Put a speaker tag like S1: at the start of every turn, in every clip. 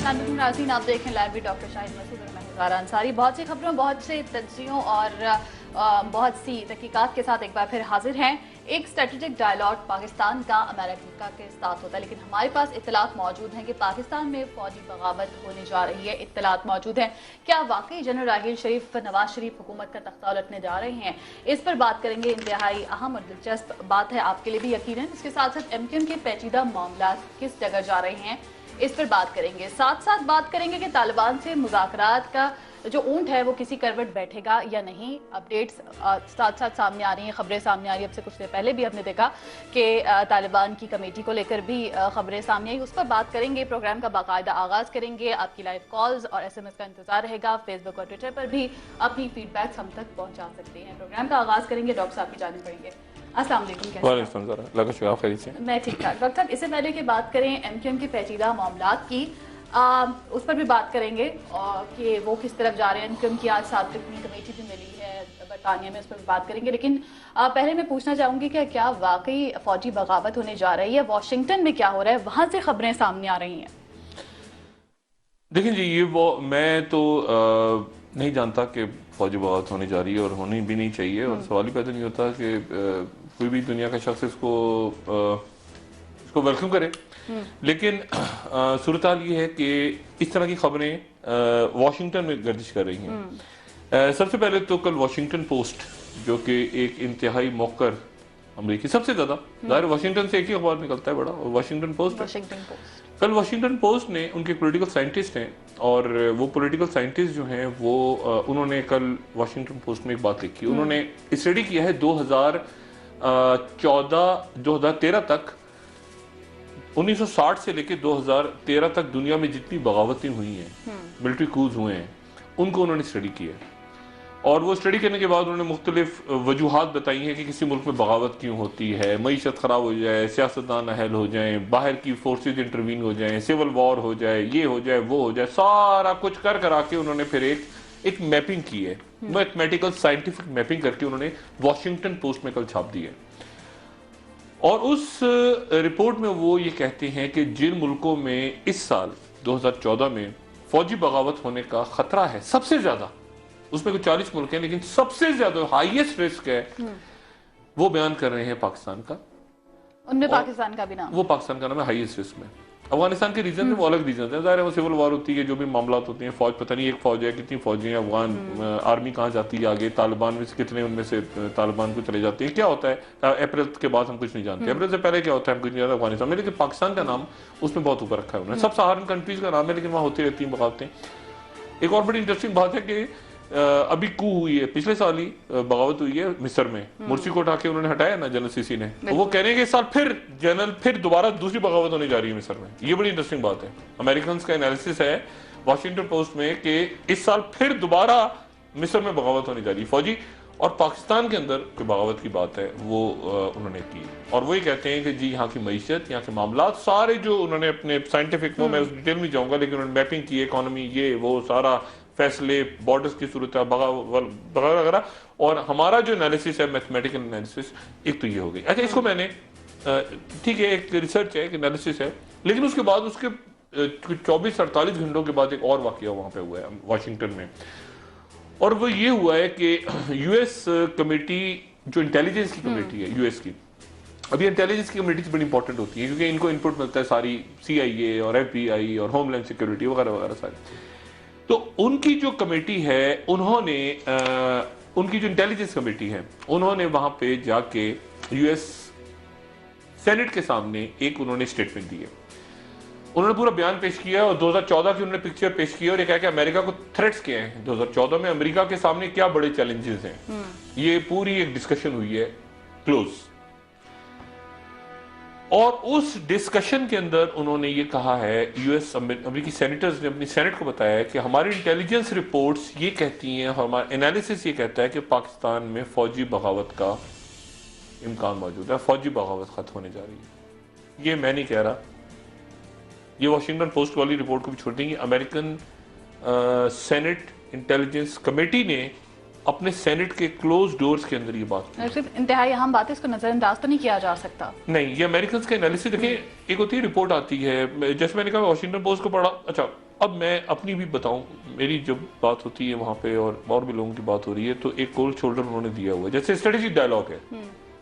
S1: नाज़रीन, आप देखें लाइव डॉक्टर शाहिद मसूद और मैं ज़ारा अंसारी बहुत सी खबरों, बहुत से तज्जियों और बहुत सी तहकीकात के साथ एक बार फिर हाजिर हैं। एक स्ट्रेटेजिक डायलॉग पाकिस्तान का अमेरिका के साथ होता है, लेकिन हमारे पास इत्तलात मौजूद हैं कि पाकिस्तान में फौजी बगावत होने जा रही है। इत्तलात मौजूद हैं, क्या वाकई जनरल राहील शरीफ नवाज शरीफ हुकूमत का तख्ता उलटने जा रहे हैं? इस पर बात करेंगे। इंतहाई अहम और दिलचस्प बात है आपके लिए भी यकीनन। इसके साथ साथ MQM के पेचीदा मामला किस जगह जा रहे हैं, इस पर बात करेंगे। साथ साथ बात करेंगे कि तालिबान से मुज़ाकरात का जो ऊंट है वो किसी करवट बैठेगा या नहीं। अपडेट्स साथ साथ सामने आ रही हैं, खबरें सामने आ रही हैं। अब से कुछ देर पहले भी हमने देखा कि तालिबान की कमेटी को लेकर भी खबरें सामने आई, उस पर बात करेंगे। प्रोग्राम का बाकायदा आगाज़ करेंगे। आपकी लाइव कॉल्स और SMS का इंतजार रहेगा। फेसबुक और ट्विटर पर भी अपनी फीडबैक्स हम तक पहुँचा सकते हैं। प्रोग्राम का आगाज़ करेंगे। डॉक्टर साहब की जाने पड़ेंगे। अस्सलाम वालेकुम। मैं ठीक ठाक। डॉक्टर साहब, इससे पहले कि बात करें MQM के पेचीदा मामलात की, उस पर भी बात करेंगे कि वो किस तरफ जा रहे हैं। MQM की आज सातवीं कमेटी भी मिली है बरतानिया में, उस पर भी बात करेंगे। लेकिन पहले मैं पूछना चाहूँगी कि क्या वाकई फौजी बगावत होने जा रही है? वाशिंगटन में क्या हो रहा है, वहाँ से खबरें सामने आ रही हैं?
S2: देखिए जी, ये वो मैं तो नहीं जानता कि फौजी बगावत होने जा रही है और होनी भी नहीं चाहिए, और सवाल ही पैदा नहीं होता कि कोई भी दुनिया का शख्स इसको वेलकम करे। लेकिन सूरत हाल ये है कि इस तरह की खबरें वाशिंगटन में गर्दिश कर रही हैं। सबसे पहले तो कल वाशिंगटन पोस्ट, जो कि एक इंतहाई मौकर अमरीकी, सबसे ज्यादा ज़ाहिर वाशिंगटन से एक ही अखबार निकलता है बड़ा, और वाशिंगटन पोस्ट। कल वाशिंगटन पोस्ट ने, उनके पॉलिटिकल साइंटिस्ट हैं, और वो पॉलिटिकल साइंटिस्ट जो हैं वो उन्होंने कल वाशिंगटन पोस्ट में एक बात लिखी। उन्होंने स्टडी किया है 2013 तक, 1960 से लेकर 2013 तक दुनिया में जितनी बगावतें हुई हैं, मिलिट्री कूज हुए हैं, उनको उन्होंने स्टडी किया। और वो स्टडी करने के बाद उन्होंने मुख्तलिफ वजूहात बताई हैं कि किसी मुल्क में बगावत क्यों होती है। मईशत ख़राब हो जाए, सियासतदान अहल हो जाए, बाहर की फोर्सेज इंटरवीन हो जाए, सिविल वॉर हो जाए, ये हो जाए, वो हो जाए, सारा कुछ कर करा के उन्होंने फिर एक मैपिंग की है, मैथमेटिकल साइंटिफिक मैपिंग करके उन्होंने वॉशिंगटन पोस्ट में कल छाप दी है। और उस रिपोर्ट में वो ये कहते हैं कि जिन मुल्कों में इस साल 2014 में फौजी बगावत होने का खतरा है सबसे ज्यादा, उसमें कुछ 40 मुल्क हैं, लेकिन सबसे ज्यादा हाईएस्ट रिस्क है, वो बयान कर रहे हैं पाकिस्तान का।
S1: उनमें पाकिस्तान का भी नाम,
S2: वो पाकिस्तान का नाम है हाईएस्ट रिस्क में। अफगानिस्तान के रीजन में वो अलग रीजन है, ज़ाहिर है वो सिविल वॉर होती है, जो भी मामला होते हैं, फौज पता नहीं एक फौज है, कितनी फौजी हैं, अफगान आर्मी कहाँ जाती है आगे, तालिबान में से कितने उनमें से तालिबान को चले जाते हैं, क्या होता है अप्रैल के बाद हम कुछ नहीं जानते, अप्रैल से पहले क्या होता है हम कुछ नहीं जानते अफगानिस्तान में। लेकिन पाकिस्तान का नाम उसमें बहुत ऊपर रखा है उन्होंने। सब सहारन कंट्रीज का नाम है, लेकिन वहाँ होती रहती हैं बगावतें। एक और बड़ी इंटरेस्टिंग बात है कि अभी कू हुई है, पिछले साल ही बगावत हुई है मिस्र में, मुर्सी को उठा के उन्होंने हटाया ना जनरल सीसी ने, तो वो कह रहे हैं कि इस साल फिर दोबारा दूसरी बगावत होने जा रही है मिस्र में। ये बड़ी इंटरेस्टिंग बात है। अमेरिकन का एनालिसिस है वॉशिंगटन पोस्ट में कि इस साल फिर दोबारा मिस्र में बगावत होने जा रही है फौजी। और पाकिस्तान के अंदर कोई बगावत की बात है वो उन्होंने की, और वही कहते हैं कि जी यहाँ की मईशत, यहाँ के मामला सारे जो उन्होंने अपने साइंटिफिक में, मैं उस डिटेल में जाऊंगा, लेकिन उन्होंने मैपिंग की, इकोनॉमी, ये वो सारा, फैसले, बॉर्डर्स की सूरत वगैरह वगैरह, और हमारा जो एनालिसिस है मैथमेटिकल एनालिसिस, एक तो ये हो गई। अच्छा, इसको मैंने ठीक है, एक रिसर्च है, एक एनालिसिस है, लेकिन उसके बाद उसके 24-48 घंटों के बाद एक और वाकया वहां पे हुआ है वाशिंगटन में, और वो ये हुआ है कि यूएस कमेटी, जो इंटेलिजेंस की कमेटी है यूएस की, अभी इंटेलिजेंस की कमेटी बड़ी इंपॉर्टेंट होती है क्योंकि इनको इनपुट मिलता है सारी CIA और FBI और होमलैंड सिक्योरिटी वगैरह वगैरह सारी। तो उनकी जो कमेटी है, उन्होंने उनकी जो इंटेलिजेंस कमेटी है, उन्होंने वहां पे जाके यूएस सेनेट के सामने एक उन्होंने स्टेटमेंट दी है। उन्होंने पूरा बयान पेश किया और 2014 की उन्होंने पिक्चर पेश की और ये कहा कि अमेरिका को थ्रेट्स किए हैं 2014 में, अमेरिका के सामने क्या बड़े चैलेंजेस हैं। ये पूरी एक डिस्कशन हुई है क्लोज, और उस डिस्कशन के अंदर उन्होंने ये कहा है, यूएस अमेरिकी सेनेटर्स ने अपनी सेनेट को बताया है कि हमारी इंटेलिजेंस रिपोर्ट्स ये कहती हैं, हमारा एनालिसिस ये कहता है कि पाकिस्तान में फौजी बगावत का इम्कान मौजूद है, फौजी बगावत खत्म होने जा रही है। ये मैं नहीं कह रहा, ये वॉशिंगटन पोस्ट वाली रिपोर्ट को भी छोड़ देंगे। अमेरिकन सेनेट इंटेलिजेंस कमेटी ने अपने सेनेट के क्लोज डोर्स के अंदर ये बात की।
S1: सिर्फ इंतहाई अहम बात है, इसको नजरअंदाज तो नहीं किया जा सकता।
S2: नहीं, ये अमेरिकन का एनालिसिस देखिए, एक होती है रिपोर्ट आती है, जैसे मैंने कहा वॉशिंगटन पोस्ट को पढ़ा, अच्छा अब मैं अपनी भी बताऊं, मेरी जब बात होती है वहां पे और भी लोगों की बात हो रही है, तो एक कोल्ड शोल्डर उन्होंने दिया हुआ है। जैसे स्ट्रेटेजिक डायलॉग है,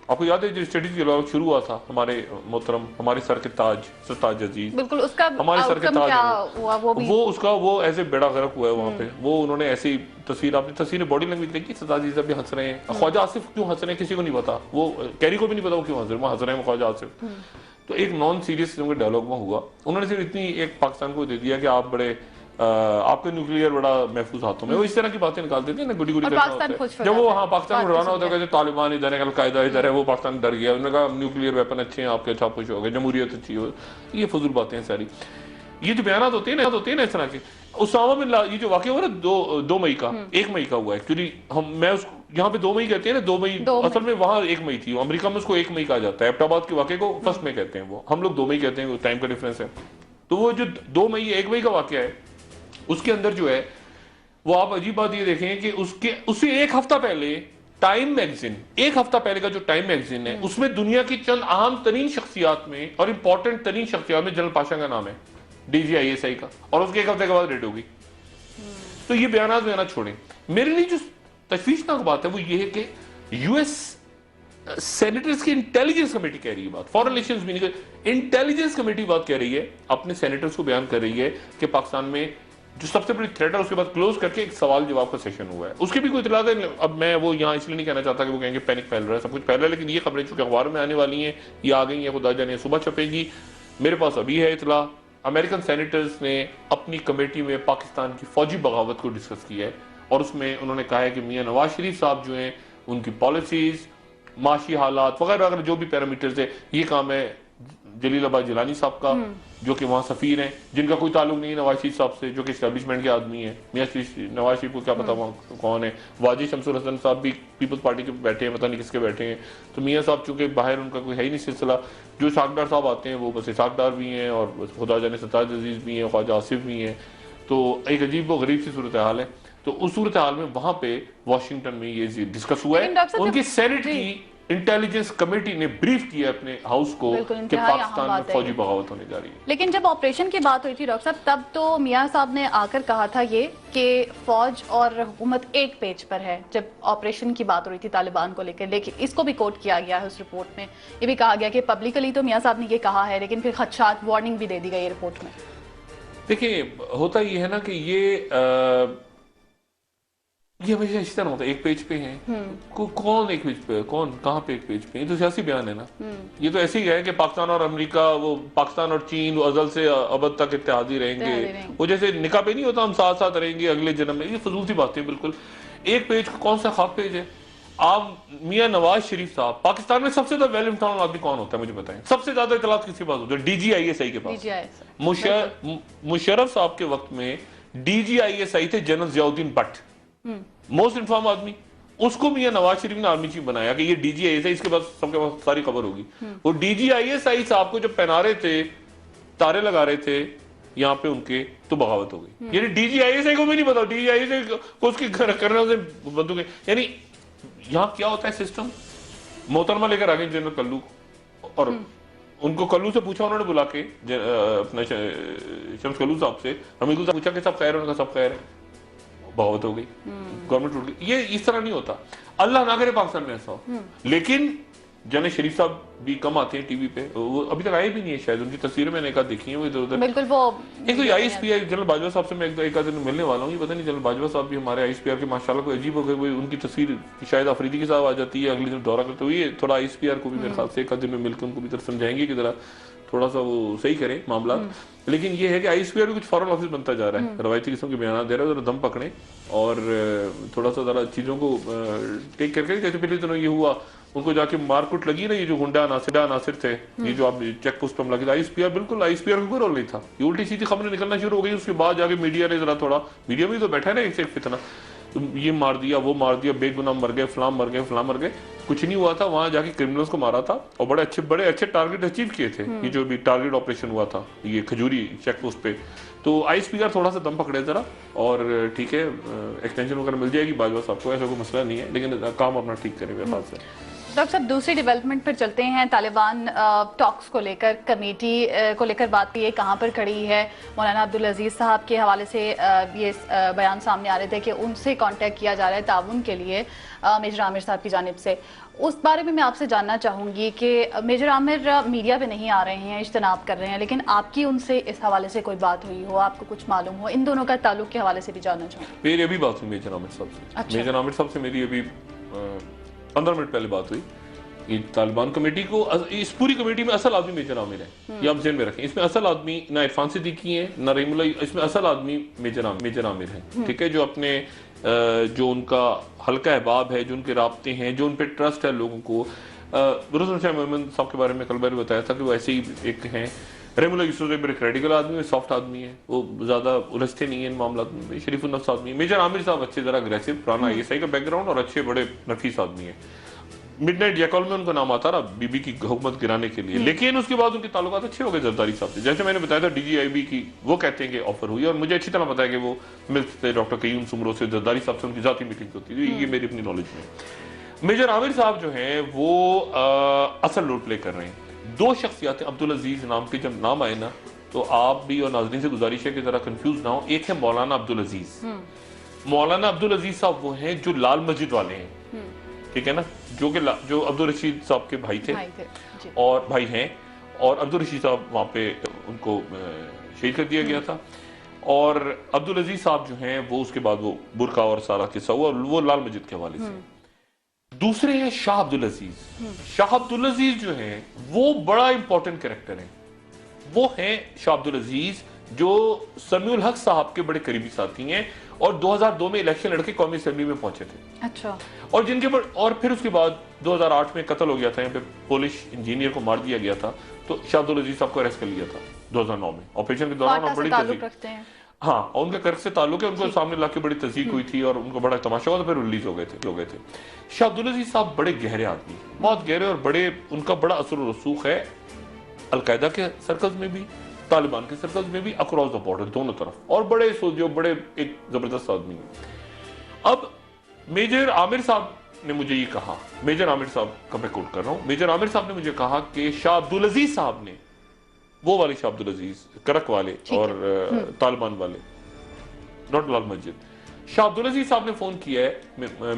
S2: आपको याद है जो स्ट्रेटेजिक डायलॉग शुरू हुआ था, हमारे मोहतरम, हमारे सर के ताज सरताज अजीज,
S1: बिल्कुल, उसका
S2: हमारे सर के
S1: आउटकम
S2: ताज
S1: क्या
S2: हैं
S1: हुआ वो भी
S2: वो उसका वो ऐसे बेड़ा गर्क हुआ है वहां पे। वो उन्होंने ऐसी तस्वीर, आपने तस्वीर बॉडी लैंग्वेज देखी, सरताज जी भी हंस रहे हैं, ख्वाजा आसिफ क्यों हंस रहे हैं किसी को नहीं पता, वो कैरी को भी नहीं पता वो क्यों हंस रहे हैं, वो हंस रहे हैं ख्वाजा आसिफ। तो एक नॉन सीरियस डायलॉग में हुआ, उन्होंने सिर्फ इतनी एक पाकिस्तान को दे दिया कि आप बड़े आपका न्यूक्लियर बड़ा महफूज हाथों में, वो इस तरह की बातें निकाल देते हैं ना, गुडी गुडी करना होता है। जब वो हाँ पाकिस्तान को डराना होता है, कहते तालिबान इधर है, अलकायदा इधर है, वो पाकिस्तान डर गया, उन्होंने कहा न्यूक्लियर वेपन अच्छे हैं आपके, अच्छा कुछ हो गया, जमहूरियत अच्छी हो। ये फजूल बातें हैं सारी, ये जो बयान होते हैं ना इस तरह के। उसामा बिन लादेन, ये जो वाकया हुआ ना दो मई का, 1 मई का हुआ एक्चुअली, मैं उस यहाँ पे 2 मई कहते हैं ना, 2 मई असल में वहां 1 मई थी, अमेरिका में उसको 1 मई कहा जाता है, एबटाबाद के वाकये को 1 मई कहते हैं, वो हम लोग 2 मई कहते हैं, टाइम का डिफरेंस है। तो वो जो 2 मई 1 मई का वाकया है, उसके अंदर जो है वो, आप अजीब बात ये देखें कि उससे 1 हफ्ता पहले टाइम मैगजीन, 1 हफ्ता पहले का जो टाइम मैगजीन है, उसमें दुनिया की चंद अहम तरीन शख्सियात में और इंपॉर्टेंट तरीन शख्सियात में जनरल पाशा का नाम है, DGISI का, और उसके 1 हफ्ते के बाद रेड होगी। तो ये बयान छोड़ें। मेरे लिए जो तशवीशनाक बात है वो ये है कि US सेनेटर्स की इंटेलिजेंस कमेटी कह रही है बात, फॉरेन रिलेशंस भी नहीं, इंटेलिजेंस कमेटी बात कह रही है, अपने सेनेटर्स को बयान कर रही है कि पाकिस्तान में जो सबसे बड़ी थ्रेट है, उसके बाद क्लोज करके एक सवाल जवाब का सेशन हुआ है, उसकी भी कोई इतला है। अब मैं वो यहाँ इसलिए नहीं कहना चाहता कि वो कहेंगे पैनिक फैल रहा है, सब कुछ फैल रहा है, लेकिन ये खबरें चूंकि अखबार में आने वाली हैं, ये आ गई हैं, खुदा जाने सुबह छपेगी, मेरे पास अभी है इतला। अमेरिकन सेनेटर्स ने अपनी कमेटी में पाकिस्तान की फौजी बगावत को डिस्कस किया है, और उसमें उन्होंने कहा है कि मियां नवाज शरीफ साहब जो हैं, उनकी पॉलिसीज, माशी हालात वगैरह वगैरह जो भी पैरामीटर्स है, ये काम है जलीलाबाद जिलानी साहब का, जो कि वहाँ सफीर हैं, जिनका कोई ताल्लुक नहीं है नवाज शरीफ साहब से, जो कि एस्टेब्लिशमेंट के आदमी हैं। मियां नवाज शरीफ को क्या पता वहाँ कौन है। वाजी शमसुल हसन साहब भी पीपल्स पार्टी के बैठे हैं, पता नहीं किसके बैठे हैं। तो मियां साहब चूंकि बाहर उनका कोई है ही नहीं सिलसिला, जो साकदार साहब आते हैं वो बस साकदार भी हैं, और खुदा जाने सरताज अजीज भी हैं, ख्वाजा आसिफ भी हैं। तो एक अजीब व गरीब सी सूरत हाल है। तो उस सूरत हाल में वहां पे वाशिंगटन में ये डिस्कस हुआ है, उनकी सेनेट की इंटेलिजेंस कमेटी ने ब्रीफ किया अपने हाउस को कि पाकिस्तान में फौजी बगावत होने जा रही है।
S1: लेकिन जब ऑपरेशन की बात हुई थी डॉक्टर साहब, तब तो मियां साहब ने आकर कहा था ये कि फौज और हुकूमत एक पेज पर है, जब ऑपरेशन की बात हो रही थी तालिबान को लेकर। लेकिन इसको भी कोट किया गया है उस रिपोर्ट में, ये भी कहा गया कि पब्लिकली तो मियां साहब ने ये कहा है, लेकिन फिर खदशात वार्निंग भी दे दी गई रिपोर्ट में।
S2: देखिए होता ये है ना कि ये हमेशा इसी तरह होता है, एक पेज पे हैं। कौन एक पेज पे है, कौन कहाँ पे एक पेज पे, ये तो सियासी बयान है ना। ये तो ऐसे ही है कि पाकिस्तान और अमेरिका, वो पाकिस्तान और चीन वो अजल से अबद तक इत्तेहादी रहेंगे, वो जैसे निकाह पे नहीं होता हम साथ साथ रहेंगे अगले जन्म में, ये फजूल सी बातें बिल्कुल। एक पेज कौन सा खाक पेज है। आप मियां नवाज शरीफ साहब, पाकिस्तान में सबसे ज्यादा वेल इन्फॉर्म्ड आदमी कौन होता है मुझे बताएं, सबसे ज्यादा इतलात किसके पास होता है? DGISI के पास। मुशर्रफ साहब के वक्त में DGISI थे general Ziauddin Bhatt, most inform आदमी। उसको मियां नवाज शरीफ ने आर्मी चीफ बनाया कि ये DGISI, इसके पास सबके पास सारी खबर होगी। वो DGISI साहब को जब पहना रहे थे, तारे लगा रहे थे यहाँ पे उनके, तो बगावत हो गई। यानी DGISI को भी नहीं पता, DGISI को उसकी करने से बंदूकें, यानी यहाँ क्या होता है सिस्टम। मोहतरमा लेकर आ गए जनरल कल्लू, और उनको कल्लू से पूछा उन्होंने बुला के, अपने शम्स कल्लू साहब से, हमीदुल साहब पूछा कि सब खैर है, उनका सब खैर है, बगावत हो गई, गवर्नमेंट टूट गई। ये इस तरह नहीं होता, अल्लाह ना करे पाकिस्तान में ऐसा हो। लेकिन जने शरीफ साहब भी कम आते हैं टीवी पे, वो अभी तक आए भी नहीं है शायद, उनकी तस्वीरें मैंने एक आध देखी है वो इधर उधर।
S1: बिल्कुल वो
S2: एक तो ISPR जनरल बाजवा साहब से मैं एक आध दिन मिलने वाला हूँ, ये पता नहीं जनरल बाजवा साहब भी हमारे ISPR के माशाल्लाह कोई अजीब हो गए, उनकी तस्वीर शायद अफरीदी के साथ आ जाती है, अगले दिन दौरा करते हुए थोड़ा ISPR को भी मेरे ख्याल से एक आध दिन में मिलकर उनको भी तरफ समझाएंगे कि जरा थोड़ा सा वो सही करें मामला। लेकिन ये है कि ISPR भी कुछ फॉरेन ऑफिस बनता जा रहा है, रवायती किस्म के बयान दे रहा है, जरा दम पकड़े और थोड़ा सा जरा चीजों को टेक करके, जैसे पिछले दिनों ये हुआ, उनको जाके मारकुट लगी ना, ये जो गुंडा नासिर थे, ये जो आप चेक पोस्ट पर लगे, ISPR बिल्कुल ISPR का कोई रोल नहीं था। ये उल्टी सीधी खबरें निकलना शुरू हो गई, उसके बाद जाके मीडिया ने जरा थोड़ा, मीडिया में तो बैठा है ना एक से एक फितना, ये मार दिया वो मार दिया, बेगुनाह मर गए, फलां मर गए, फलां मर गए, कुछ नहीं हुआ था। वहां जाके क्रिमिनल्स को मारा था और बड़े अच्छे टारगेट अचीव किए थे। ये जो भी टारगेट ऑपरेशन हुआ था ये खजूरी चेक पोस्ट पे, तो ISPR थोड़ा सा दम पकड़े जरा, और ठीक है एक्सटेंशन वगैरह मिल जाएगी बाजवा साहब को, ऐसा कोई मसला नहीं है, लेकिन काम अपना ठीक करें मेरे ख्याल से।
S1: डॉक्टर साहब, दूसरी डेवलपमेंट पर चलते हैं। तालिबान टॉक्स को लेकर, कमेटी को लेकर बात की है, कहाँ पर खड़ी है? मौलाना अब्दुल अजीज साहब के हवाले से ये बयान सामने आ रहे थे कि उनसे कांटेक्ट किया जा रहा है ताउन के लिए मेजर आमिर साहब की जानिब से। उस बारे में मैं आपसे जानना चाहूँगी कि मेजर आमिर मीडिया पे नहीं आ रहे हैं, इज्तनाब कर रहे हैं, लेकिन आपकी उनसे इस हवाले से कोई बात हुई हो, आपको कुछ मालूम हो, इन दोनों का ताल्लुक के हवाले से भी जानना चाहूँगी।
S2: मेरी अभी बात हुई मेजर आमिर साहब से।
S1: अच्छा।
S2: मेजर आमिर साहब से मेरी अभी 15 मिनट पहले बात हुई कि तालिबान कमेटी को, इस पूरी कमेटी में असल आदमी मेजर आमिर है, ये आप ज़हन में रखें। इसमें असल आदमी ना इरफान सिद्दीकी है ना रहीमुल्लाह, इसमें असल आदमी मेजर आमिर है, ठीक है, जो अपने जो उनका हल्का अहबाब है, जो उनके राब्ते हैं, जो उन पर ट्रस्ट है लोगों को। रोशन शाह मोहम्मद साहब के बारे में कल मैंने बताया था कि वो ऐसे ही एक हैं। रहीमुल्लाह यूसुफ बड़े क्रेडिकल आदमी है, सॉफ्ट आदमी है, वो ज़्यादा उलझते नहीं है इन मामला में, शरीफ उन्नफ्स आदमी है। मेजर आमिर साहब अच्छे ज़रा अग्रेसिव, पुराना ISI का बैकग्राउंड और अच्छे बड़े नफीस आदमी है। मिडनाइट जैकॉल में उनका नाम आता रहा बीबी की हुकूमत गिराने के लिए, लेकिन उसके बाद उनके ताल्लुकात अच्छे हो गए जरदारी साहब से। जैसे मैंने बताया था DGIB की, वो कहते हैं कि ऑफर हुई, और मुझे अच्छी तरह पता है कि वो मिलते थे डॉक्टर कयूम सुमरो से, जरदारी साहब से उनकी जाती मीटिंग होती थी, ये मेरी अपनी नॉलेज में। मेजर आमिर साहब जो हैं वो असल रोल प्ले कर रहे हैं। दो शख्सियातें अब्दुल अजीज नाम के जब नाम आए ना, तो आप भी और नाज़रीन से गुजारिश है कि जरा कंफ्यूज ना हो। एक है मौलाना अब्दुल अजीज। मौलाना अब्दुल अजीज साहब वो हैं जो लाल मस्जिद वाले हैं, ठीक है ना, जो अब्दुल रशीद साहब के भाई थे और भाई हैं, और अब्दुल रशीद साहब वहाँ पे उनको शहीद कर दिया गया था। और अब्दुल अजीज साहब जो हैं वो उसके बाद वो बुरका और सारा किस्सा हुआ, वो लाल मस्जिद के हवाले से। दूसरे हैं शाह अब्दुल अजीज। शाह अब्दुल अजीज जो हैं वो बड़ा इंपॉर्टेंट कैरेक्टर हैं। वो हैं शाह अब्दुल अजीज जो समीउल हक साहब के बड़े करीबी साथी हैं, और 2002 में इलेक्शन लड़के कौमी असेंबली में पहुंचे थे।
S1: अच्छा।
S2: और जिनके और फिर उसके बाद 2008 में कत्ल हो गया था, यहाँ पे पोलिश इंजीनियर को मार दिया गया था, तो शाह अब्दुल अजीज साहब को अरेस्ट कर लिया था 2009 में ऑपरेशन के दौरान। और बड़ी तस्दीक, हाँ, और उनके कर्ज से ताल्लुक है, उनको सामने लाके बड़ी तस्दीक हुई थी और उनको बड़ा तमाशा हुआ, तो फिर रिलीज हो गए थे। शाह अब्दुल अजीज साहब बड़े गहरे आदमी, बहुत गहरे, और बड़े, उनका बड़ा असर और रसूख है अलकायदा के सर्कल्स में भी, तालिबान के सर्कल्स में भी, अक्रॉस द बॉर्डर दोनों तरफ, और बड़े सोचो बड़े एक जबरदस्त आदमी है। अब मेजर आमिर साहब ने मुझे ये कहा, मेजर आमिर साहब का मैं कोट कर रहा हूं, मेजर आमिर साहब ने मुझे कहा कि शाह अब्दुल अजीज साहब ने, वो वाले शाह अब्दुल अजीज करक वाले और तालिबान वाले, नॉट लाल मस्जिद, शाह अब्दुल अजीज साहब ने फोन किया है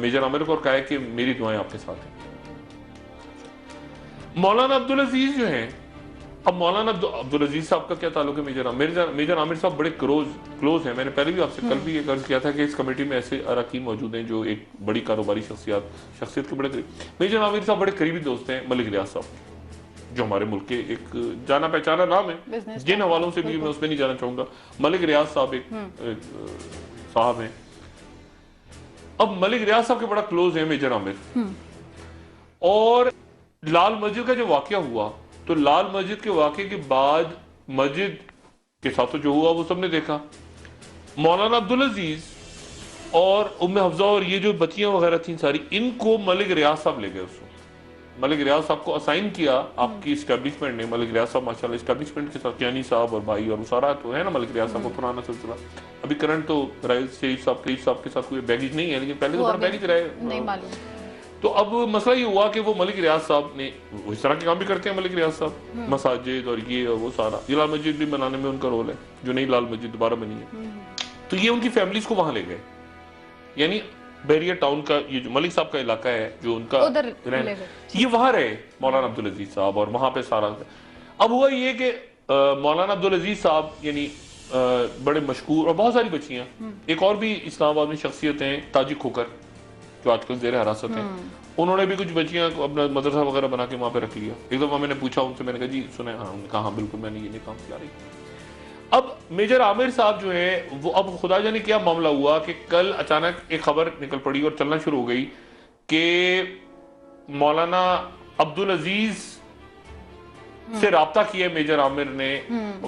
S2: मेजर आमिर को और कहा है कि मेरी दुआएं आपके साथ हैं। मौलाना अब्दुल अजीज जो हैं, अब मौलाना अब्दुल अजीज साहब का क्या ताल्लुक है मेजर आमिर साहब बड़े क्लोज हैं। मैंने पहले भी आपसे कल भी ये अर्ज किया था कि इस कमेटी में ऐसे अरकान मौजूद हैं जो एक बड़ी कारोबारी शख्सियत के बड़े करीब। मेजर आमिर साहब बड़े करीबी दोस्त हैं मलिक रियाज साहब, जो हमारे मुल्क के एक जाना पहचाना नाम है, जिन हवालों से भी मैं उसमें नहीं जाना चाहूंगा। मलिक रियाज साहब एक साहब हैं। अब मलिक रियाज साहब के बड़ा क्लोज है मेजर आमिर। और लाल मस्जिद का जो वाकया हुआ, तो लाल मस्जिद के वाकये के बाद मस्जिद के साथ तो जो हुआ वो सबने देखा। मौलाना अब्दुल अजीज और उम्मे हफ्जा और ये जो बच्चियां वगैरह थी सारी, इनको मलिक रियाज साहब ले गए। उसको मलिक रियाज साहब को असाइन किया आपकी इस्टेब्लिशमेंट ने। मलिक रियाज साहब माशाल्लाह इस्टेब्लिशमेंट के साथ, यानी साहब और भाई और सारा तो है ना मलिक रियाज साहब को पुराना सिलसिला। अभी करंट तो राइस शरीफ साहब के साथ कोई बैगेज नहीं है, लेकिन पहले तो बड़ा बैगेज रहे, नहीं मालूम। तो अब मसला ये हुआ कि वो मलिक रियाज साहब ने, इस तरह के काम भी करते हैं मलिक रियाज साहब, मसाजिद और ये और वो सारा, ये लाल मस्जिद भी बनाने में उनका रोल है, जो नई लाल मस्जिद दोबारा बनी है। तो ये उनकी फैमिलीज को वहां ले गए, यानी बहरिया टाउन का ये जो मलिक साहब का इलाका है, जो उनका ये वहां रहे मौलाना अब्दुल अजीज साहब, और वहां पे सारा। अब हुआ ये कि मौलाना अब्दुल अजीज साहब यानी बड़े मशहूर, और बहुत सारी बच्चियां, एक और भी इस्लामाबाद में शख्सियत हैं ताजिक खोकर, जो आजकल जेर हिरासत हैं, उन्होंने भी कुछ बच्चियां को अपना मदरसा वगैरह बना के वहां पे रख लिया। एक दफा मैंने पूछा उनसे, मैंने कहा जी सुने, हाँ, उन्होंने कहा हाँ बिल्कुल मैंने ये काम किया रही। अब मेजर आमिर साहब जो है वो, अब खुदा जाने क्या मामला हुआ कि कल अचानक एक खबर निकल पड़ी और चलना शुरू हो गई कि मौलाना अब्दुल अजीज से राब्ता किया है मेजर आमिर ने,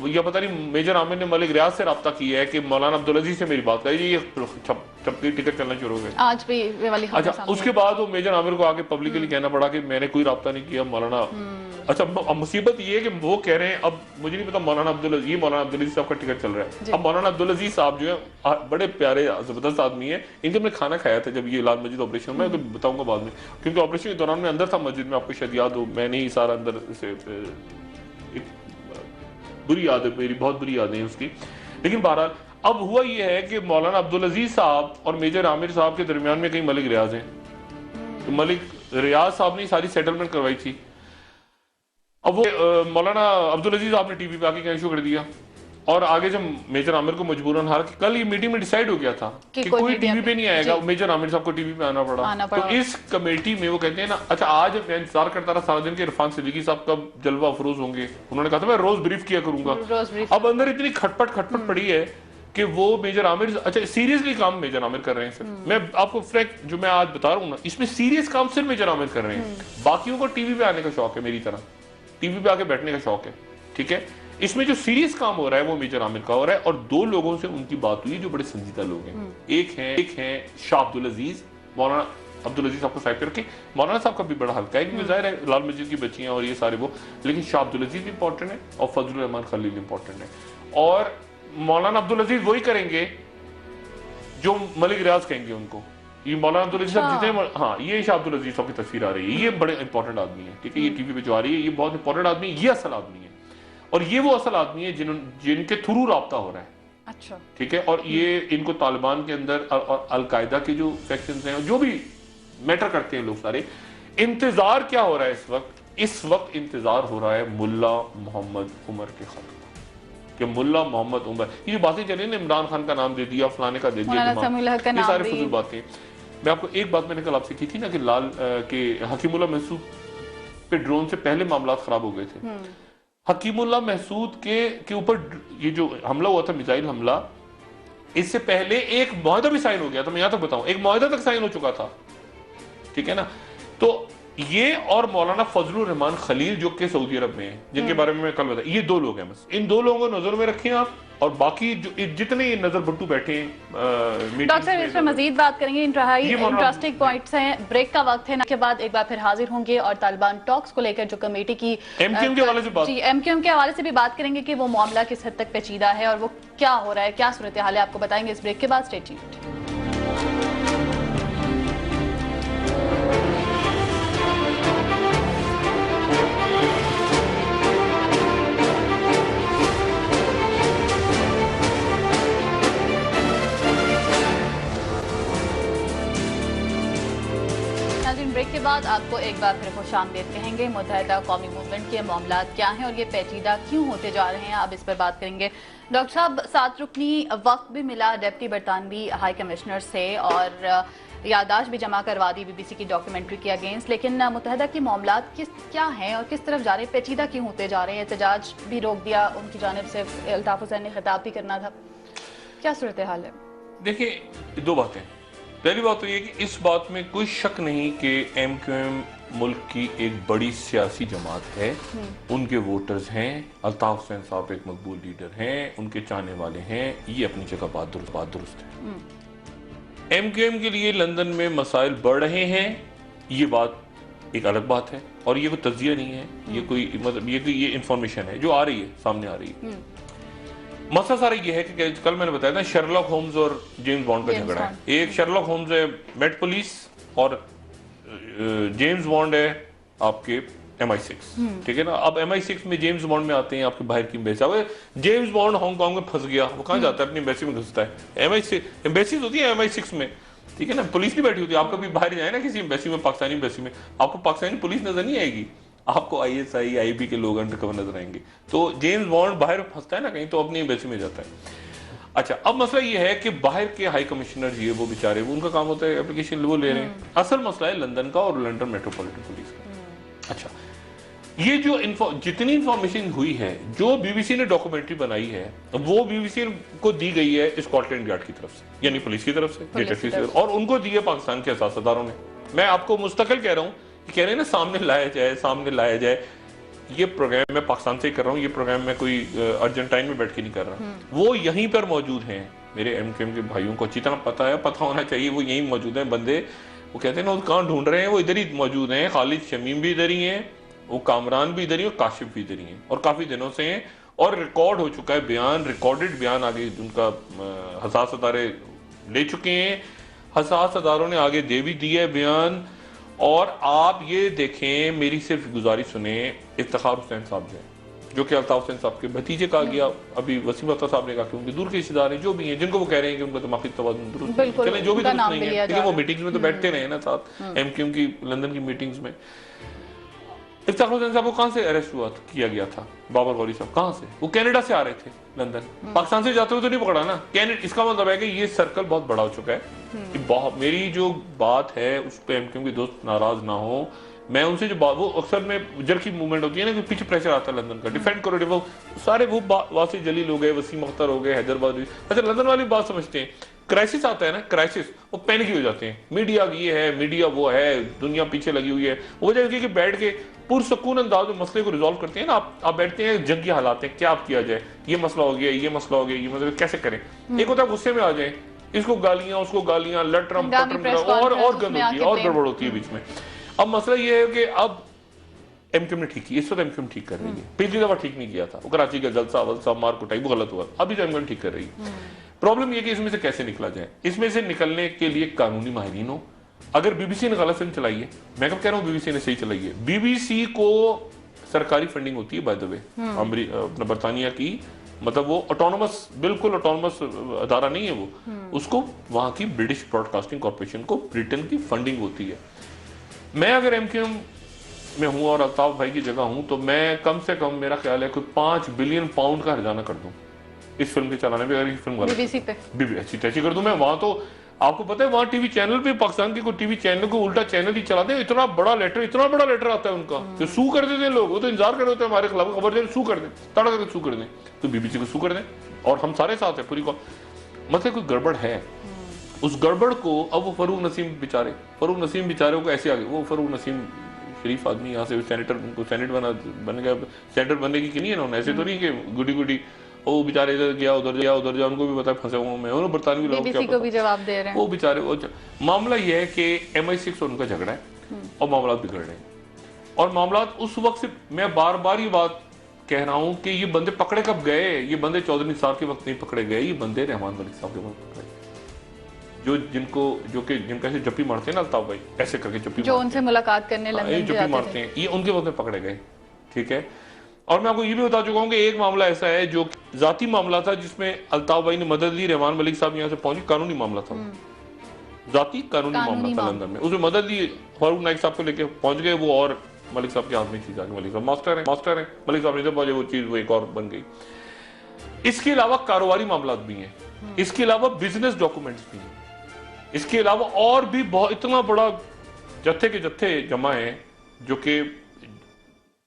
S2: या पता नहीं मेजर आमिर ने मलिक रियाज से राब्ता किया है कि मौलाना अब्दुल अजीज से मेरी बात करी, ये छपकी टिकट चलना शुरू हो गई आज भी ये वाली खबर। अच्छा, उसके बाद वो मेजर आमिर को आगे पब्लिकली कहना पड़ा कि मैंने कोई राब्ता नहीं किया, मौलाना अच्छा, अब मुसीबत ये है कि वो कह रहे हैं, अब मुझे नहीं पता, मौलाना अब्दुल अजीज साहब का टिकट चल रहा है। अब मौलाना अब्दुल अजीज साहब जो है बड़े प्यारे जबरदस्त आदमी है, इनके मैंने खाना खाया था जब ये लाल मस्जिद ऑपरेशन, मैं तो बताऊंगा बाद में, क्योंकि ऑपरेशन के दौरान मैं अंदर था मस्जिद में, आपको शायद याद हो, मैंने ही सारा अंदर से बुरी याद है, मेरी बहुत बुरी यादें हैं उसकी। लेकिन बहरहाल अब हुआ ये है कि मौलाना अब्दुल अजीज साहब और मेजर आमिर साहब के दरमियान में कहीं मलिक रियाज हैं, तो मलिक रियाज साहब ने सारी सेटलमेंट करवाई थी। अब वो मौलाना अब्दुल अजीज आपने टीवी पे आके कहना शुरू कर दिया, और आगे जब मेजर आमिर को मजबूरन, हालांकि कल ये मीटिंग में डिसाइड हो गया था कि कोई टीवी पे नहीं आएगा, मेजर आमिर साहब को टीवी पे आना पड़ा। तो इस कमेटी में वो कहते हैं ना, अच्छा आज मैं इंतजार करता रहा सारा दिन के इरफान सिद्दीकी साहब कब जलवा अफरोज होंगे, उन्होंने कहा था मैं रोज ब्रीफ किया करूंगा। अब अंदर इतनी खटपट पड़ी है कि वो मेजर आमिर, अच्छा सीरियसली काम मेजर आमिर कर रहे हैं सर, मैं आपको फ्रैंक जो मैं आज बता रहा हूँ ना, इसमें सीरियस काम सिर्फ मेजर आमिर कर रहे हैं। बाकियों को टीवी पे आने का शौक है, मेरी तरह टीवी पे आके बैठने का शौक है, ठीक है। इसमें जो सीरियस काम हो रहा है वो मेजर आमिर का हो रहा है, और दो लोगों से उनकी बात हुई जो बड़े संजीदा लोग हैं। एक है शाह अब्दुल अजीज, मौलाना अब्दुल अजीज साहब को साइड करके, मौलाना साहब का भी बड़ा हल्का है क्योंकि जाहिर है लाल मस्जिद की बच्चियां और ये सारे वो, लेकिन शाह अब्दुल अजीज इंपॉर्टेंट है और फजलुर रहमान खलील इंपॉर्टेंट है, और मौलाना अब्दुल अजीज वही करेंगे जो मलिक रियाज कहेंगे उनको। ये मौलाना अब्दुल अजीज साहब जितने, हाँ ये शाह अब्दुल अजीज साहब की तस्वीर आ रही है, ये बड़े इंपॉर्टेंट आदमी है, ठीक है, ये टीवी पे जो आ रही है ये बहुत इंपॉर्टेंट आदमी है, ये असल आदमी है, और ये वो असल आदमी है जिनके थ्रू राब्ता हो रहा है। अच्छा, ठीक है, और ये इनको तालिबान के अंदर और अलकायदा के जो फैक्शंस हैं, जो भी मैटर करते हैं लोग सारे, इंतजार क्या हो रहा है इस वक्त इंतजार हो रहा है मुल्ला मोहम्मद उमर के खत, कि मुल्ला मोहम्मद उमर, ये जो बातें चली ना, इमरान खान का नाम दे दिया, फलाने का दे दिया, ये सारे फजूल बातें। मैं आपको एक बात मैंने कल आपसे की थी ना कि लाल के हकीमुल्लाह महसूद पे ड्रोन से पहले मामला खराब हो गए थे। हकीमुल्लाह महसूद के ऊपर ये जो हमला हुआ था, मिसाइल हमला, इससे पहले एक मुआहदा भी साइन हो गया था, मैं यहां तक बताऊं, एक मुआहदा तक साइन हो चुका था, ठीक है ना। तो ये और मौलाना फजलुर रहमान खलील जो कि सऊदी अरब में हैं, जिनके बारे में मैं कल बताया, ये दो लोग हैं, बस इन दो लोगों को नजर में रखें आप, और बाकी जो जितने नजर बट्टू बैठे हैं।
S1: डॉक्टर इस पर मजीद बात करेंगे, इंटरेस्टिंग पॉइंट्स हैं, ब्रेक का वक्त है, के बाद एक बार फिर हाजिर होंगे और तालिबान टॉक्स को लेकर जो कमेटी की
S2: एमक्यूएम के हवाले से बात,
S1: जी एमक्यूएम के हवाले से भी बात करेंगे कि वो मामला किस हद तक पेचीदा है और वो क्या हो रहा है, क्या सूरत हाल है, आपको बताएंगे इस ब्रेक के बाद। Stay tuned. ब्रेक के बाद आपको एक बार फिर खुशामदीद कहेंगे। मुत्तहिदा कौमी मूवमेंट के मामला क्या हैं और ये पेचीदा क्यों होते जा रहे हैं, अब इस पर बात करेंगे। डॉक्टर साहब, 7 रुकनी वक्त भी मिला डिप्टी बरतानवी हाई कमिश्नर से और यादाश्त भी जमा करवा दी बीबीसी की डॉक्यूमेंट्री के अगेंस्ट, लेकिन मुत्तहिदा के मामला क्या हैं और किस तरफ जा रहे हैं, पेचीदा क्यों होते जा रहे हैं? एहतजाज भी रोक दिया उनकी जानिब से, अल्ताफ हुसैन ने खिताब भी करना था, क्या सूरत हाल है?
S2: देखिए, दो बातें। पहली बात तो ये कि इस बात में कोई शक नहीं कि एमक्यूएम मुल्क की एक बड़ी सियासी जमात है, उनके वोटर्स हैं, अल्ताफ हुसैन साहब एक मकबूल लीडर हैं, उनके चाहने वाले हैं, ये अपनी जगह बात दुरुस्त है। एमक्यूएम के लिए लंदन में मसाइल बढ़ रहे हैं, ये बात एक अलग बात है, और ये कोई तज्जिया नहीं है, ये कोई मतलब ये इंफॉर्मेशन है जो आ रही है, सामने आ रही है। मसला सारा ये है कि कल मैंने बताया था शर्लॉक होम्स और जेम्स बॉन्ड का झगड़ा है। एक शर्लॉक होम्स है मेट पुलिस और जेम्स बॉन्ड है आपके MI6, ठीक है ना। अब MI6 में जेम्स बॉन्ड में आते हैं आपके बाहर की एम्बेसी। अब जेम्स बॉन्ड हांगकांग में फंस गया, वो कहाँ जाता है? अपनी एम्बेसी में घुसता है। MI6 एम्बेसीज होती है MI6 में, ठीक है ना, पुलिस नहीं बैठी होती। आप कभी बाहर जाए ना किसी एम्बेसी में, पाकिस्तानी एम्बेसी में, आपको पाकिस्तानी पुलिस नजर नहीं आएगी, आपको ISI IB के लोग अंडर कवर नजर आएंगे। तो जेम्स बॉन्ड बाहर फंसता है ना कहीं, तो अपनी एम्बेसी में जाता है। अच्छा, अब मसला ये है कि बाहर के हाई कमिश्नर जी वो बेचारे, वो उनका काम होता है एप्लीकेशन वो ले रहे हैं। असल मसला है लंदन का और लंदन मेट्रोपॉलिटन पुलिस का। अच्छा, ये जो जितनी इंफॉर्मेशन हुई है, जो BBC ने डॉक्यूमेंट्री बनाई है, वो BBC को दी गई है स्कॉटलैंड यार्ड की तरफ से, यानी पुलिस की तरफ से, डिटेक्टिव से, और उनको दी है पाकिस्तान के सियासतदारों ने। मैं आपको मुस्तकिल कह रहा हूँ, कह रहे हैं ना सामने लाया जाए। ये प्रोग्राम मैं पाकिस्तान से कर रहा हूँ, ये प्रोग्राम मैं कोई अर्जेंटाइन में बैठ के नहीं कर रहा, वो यहीं पर मौजूद हैं। मेरे एमक्यूएम के भाइयों को अच्छी तरह पता है, पता होना चाहिए, वो यहीं मौजूद हैं बंदे। वो कहते हैं ना, वो कहाँ ढूंढ रहे हैं, वो इधर ही मौजूद हैं। खालिद शमीम भी इधर ही हैं, वो कामरान भी इधर ही और काशिफ भी इधर ही हैं और काफी दिनों से हैं और रिकॉर्ड हो चुका है बयान, रिकॉर्डेड बयान आगे उनका हसास अदारे ले चुके हैं, हसास अदारों ने आगे दे भी दिया है बयान। और आप ये देखें, मेरी सिर्फ गुजारिश सुने, इफ्तिखार हुसैन साहब जो कि अल्ताफ हुसैन साहब के भतीजे कहा गया, अभी वसीम अख्तर साहब ने कहा कि उनके दूर के रिश्तेदार हैं जो भी हैं, जिनको वो कह रहे हैं कि उनका दिमागी तवाज़ुन दुरुस्त नहीं, चलें जो भी दुरुस्त नहीं है, ठीक है, वो मीटिंग्स में तो बैठते रहे ना साथ, एमक्यूएम की लंदन की मीटिंग्स में। इफ्तिखार हुसैन साहब को कहां से अरेस्ट हुआ किया गया था? बाबर गौरी साहब कहां से? वो कनाडा से आ रहे थे लंदन, पाकिस्तान से जाते हुए तो नहीं पकड़ा ना। इसका मतलब है कि ये सर्कल बहुत बड़ा हो चुका है कि बहुत, मेरी जो बात है उस पर एमक्यूएम के दोस्त नाराज ना हो, मैं उनसे जो बात, वो अक्सर में जर की मूवमेंट होती है ना कि पीछे प्रेशर आता है लंदन का, डिफेंड करो, वो सारे वो वासी जलील हो गए, वसीम अख्तर हो गए, हैदराबाद। अच्छा, लंदन वाली बात समझते हैं, क्राइसिस आता है ना, क्राइसिस, वो पैनिक हो जाते हैं, मीडिया ये है, मीडिया वो है, दुनिया पीछे लगी हुई है। वो वजह कि बैठ के पुरसकून अंदाज में मसले को रिजॉल्व करते हैं ना, आप बैठते हैं, जंगी हालात हैं, क्या आप किया जाए, ये मसला हो गया, ये मसला हो गया, ये मसला कैसे करें। एक होता है गुस्से में आ जाए, इसको गालियां, उसको गालियां, लटरम पटरम और गंद होती है और गड़बड़ होती है बीच में। अब मसला ये है कि अब एमक्यूएम ने ठीक की, इस वक्त एमक्यूएम ठीक कर रही है, पिछली दफा ठीक नहीं किया था, वो कराची का जलसा वलसा मार कुटाई वो गलत हुआ, अभी तो एमक्यूएम ठीक कर रही है। प्रॉब्लम ये कि इसमें से कैसे निकला जाए, इसमें से निकलने के लिए कानूनी माहिरीन हो। अगर बीबीसी ने गलत फिल्म चलाई है, मैं कब कह रहा हूँ बीबीसी ने सही चलाई है, बीबीसी को सरकारी फंडिंग होती है बाय द वे, अपना बरतानिया की, मतलब वो ऑटोनोमस, बिल्कुल ऑटोनोमस अदारा नहीं है वो, उसको वहां की ब्रिटिश ब्रॉडकास्टिंग कॉर्पोरेशन को ब्रिटेन की फंडिंग होती है। मैं अगर एमक्यूएम में हूं और अल्ताफ भाई की जगह हूं तो मैं कम से कम, मेरा ख्याल है, कोई 5 बिलियन पाउंड का हर्जाना कर दूं इस फिल्म के चलाने में। अगर ये फिल्म बीबीसी पे अच्छी तैसी कर दूं मैं, वहां तो आपको पता है वहां टीवी चैनल पे, पाकिस्तान के कोई टीवी चैनल को उल्टा चैनल ही चलाते हैं, इतना बड़ा लेटर आता है उनका, तो सू कर देते हैं लोग, वो तो इंतजार कर रहे होते हैं हमारे खिलाफ खबर दे, सू कर दें, तड़ा करके सू कर दें, तो बीबीसी को सू कर दें और हम सारे साथ हैं पूरी को। मतलब कोई गड़बड़ है, उस गड़बड़ को अब वो फरूक नसीम बेचारे को ऐसे आगे, वो फरूक नसीम शरीफ आदमी, यहाँ से सेनेटर, उनको सेनेट बन गया, सेनेटर बनने की नहीं है ना, ऐसे तो नहीं कि गुडी वो बेचारे इधर गया उधर गया, उनको भी पता है फंसे हुए मैं, बरतानवी लोग क्या को भी जवाब दे रहे हैं। वो बेचारे, मामला ये है कि MI6 और उनका झगड़ा है और मामला बिगड़ रहे हैं, और मामला उस वक्त से, मैं बार बार ये बात कह रहा हूं कि ये बंदे पकड़े कब गए, ये बंदे चौधरी निसार के वक्त नहीं पकड़े गए, ये बंदे रहमान मलिक साहब के वक्त पकड़े, जिनका ऐसे जप्पी मारते हैं ना अल्ताफ भाई, ऐसे करके जप्पी, जो उनसे मुलाकात करने जप्पी मारते हैं, ये उनके वक्त में पकड़े गए, ठीक है। और मैं आपको ये भी बता चुका हूं कि एक मामला ऐसा है जो जाती मामला था, जिसमें अल्ताफ भाई ने मदद ली, रहमान मलिक साहब यहाँ से पहुंचे, कानूनी मामला था, जाती कानूनी मामला था लंदन में, उसमें मदद ली, फारूक नाइक साहब को लेके पहुंच गए वो, और मलिक साहब के हाथ में चीज आ गई, मलिक साहब मास्टर है, मलिक साहब ने पहुंचे, वो चीज वो एक और बन गई। इसके अलावा कारोबारी मामला भी हैं, इसके अलावा बिजनेस डॉक्यूमेंट्स भी हैं, इसके अलावा और भी बहुत, इतना बड़ा जत्थे के जत्थे जमा है जो कि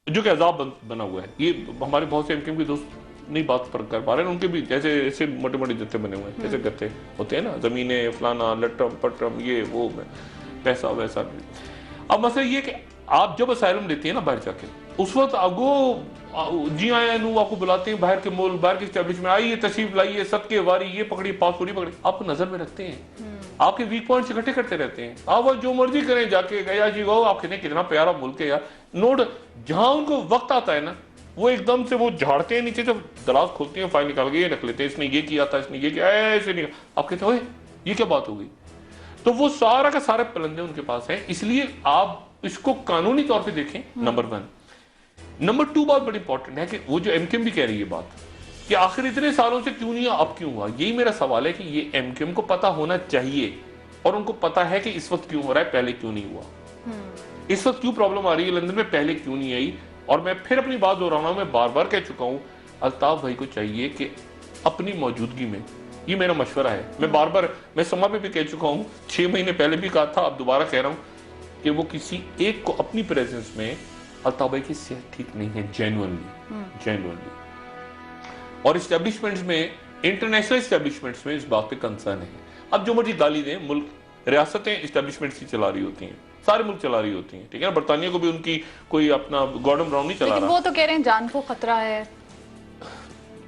S2: अजाब बना हुआ है। ये हमारे बहुत से एमक्यूएम के दोस्त नहीं बात पर कर पा रहे हैं, उनके भी जैसे ऐसे मोटे मोटे जत्थे बने हुए हैं, जैसे गत्थे होते हैं ना, जमीनें फलाना लटरम पटरम, ये वो पैसा वैसा। अब मसला ये कि आप जब असाइलम लेते हैं ना बाहर जाके, उस वक्त आपको जी आए आपको बुलाते हैं, बाहर के मुल्क, बाहर के एस्टेब्लिशमेंट, आइए तशरीफ लाइए, सबके वारी, ये पकड़ी पासपोर्ट पकड़ी, आपको नजर में रखते हैं, आपके वीक पॉइंट्स इकट्ठे करते रहते हैं, आप जो मर्जी करें जाके, गया जी गो, आप कहते हैं कितना प्यारा मुल्क है यार, नोट, जहां उनको वक्त आता है ना, वो एकदम से वो झाड़ते हैं नीचे, जब दराज खोलते हैं, फाइल निकाल के ये रख लेते हैं, इसने ये किया था, इसने ये किया, ऐसे नहीं, आप कहते हैं ये क्या बात हो गई। तो वो सारा का सारे पलंदे उनके पास है, इसलिए आप इसको कानूनी तौर पे देखें, नंबर 1। नंबर 2 बात बड़ी इंपॉर्टेंट है कि वो जो एमक्यूएम भी कह रही है बात कि आखिर इतने सालों से क्यों नहीं, अब क्यों हुआ, यही मेरा सवाल है कि ये एमक्यूएम को पता होना चाहिए, और उनको पता है कि इस वक्त क्यों हो रहा है, पहले क्यों नहीं हुआ, इस वक्त क्यों प्रॉब्लम आ रही है लंदन में, पहले क्यों नहीं आई। और मैं फिर अपनी बात दोहराना हूं, मैं बार बार कह चुका हूं, अल्ताफ भाई को चाहिए कि अपनी मौजूदगी में, ये मेरा मशवरा है, मैं बार बार, मैं समा में भी कह चुका हूं, 6 महीने पहले भी कहा था, अब दोबारा कह रहा हूं कि वो किसी एक को अपनी प्रेजेंस में, अल्ताफ भाई की सेहत ठीक नहीं है, जेन्युइनली, और एस्टेब्लिशमेंट्स में, इंटरनेशनल एस्टेब्लिशमेंट्स में इस बात पे कंसर्न है। अब जो मर्जी गाली दें, मुल्क, रियासतें एस्टेब्लिशमेंट्स ही चला रही होती हैं, सारे मुल्क चला रही होती हैं, ठीक है ना, बरतानिया को भी उनकी कोई अपना गॉर्डन ब्राउन नहीं चला रहा, वो तो कह रहे हैं जान को खतरा है,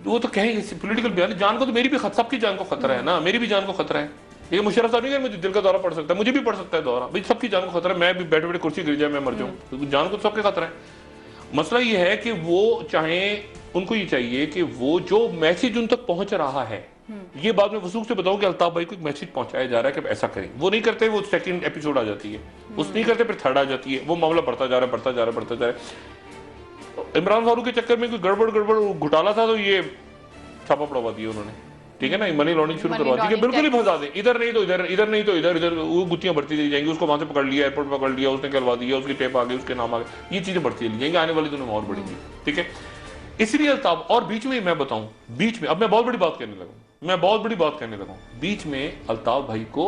S2: वो तो कहेंगे पॉलिटिकल बयान, जान को तो मेरी भी, सबकी जान को खतरा है ना, मेरी भी जान को खतरा है, ये मुशर्रफ साहब नहीं कह, मुझे दिल का दौरा पड़ सकता है, मुझे भी पड़ सकता है दौरा, भाई सबकी जान को खतरा है, मैं भी बैठे बैठे कुर्सी गिर जाए मैं मर जाऊं, तो जान को सबके खतरा है। मसला ये है कि वो चाहे, उनको ये चाहिए कि वो जो मैसेज उन तक पहुंच रहा है, ये बात मैं वसूख से बताऊं कि अल्ताफ भाई को एक मैसेज पहुंचाया जा रहा है कि ऐसा करें, वो नहीं करते, वो सेकंड एपिसोड आ जाती है, उस नहीं करते, फिर थर्ड आ जाती है, वो मामला बढ़ता जा रहा है, बढ़ता जा रहा है, बढ़ता जा रहा है। इमरान फारूक के चक्कर में कोई गड़बड़ घोटाला था तो ये छापा पड़वा दिया उन्होंने, ठीक है ना, मनी लॉन्ड्रिंग शुरू करवा दी कि बिल्कुल ही फंसा दें, इधर नहीं तो इधर, इधर नहीं तो इधर, इधर वो गुत्तियां बढ़ती चली जाएंगी, उसको वहां से पकड़ लिया, एयरपोर्ट पकड़ लिया, उसने करवा दिया, उसकी टेप आ गई, उसके नाम आ गए, ये चीजें बढ़ती चली जाएंगी, आने वाली दिनों में और बढ़ेंगी, ठीक है। इसलिए अल्ताफ, और बीच में मैं बताऊं, बीच में अब मैं बहुत बड़ी बात कहने लगा, बीच में अल्ताफ भाई को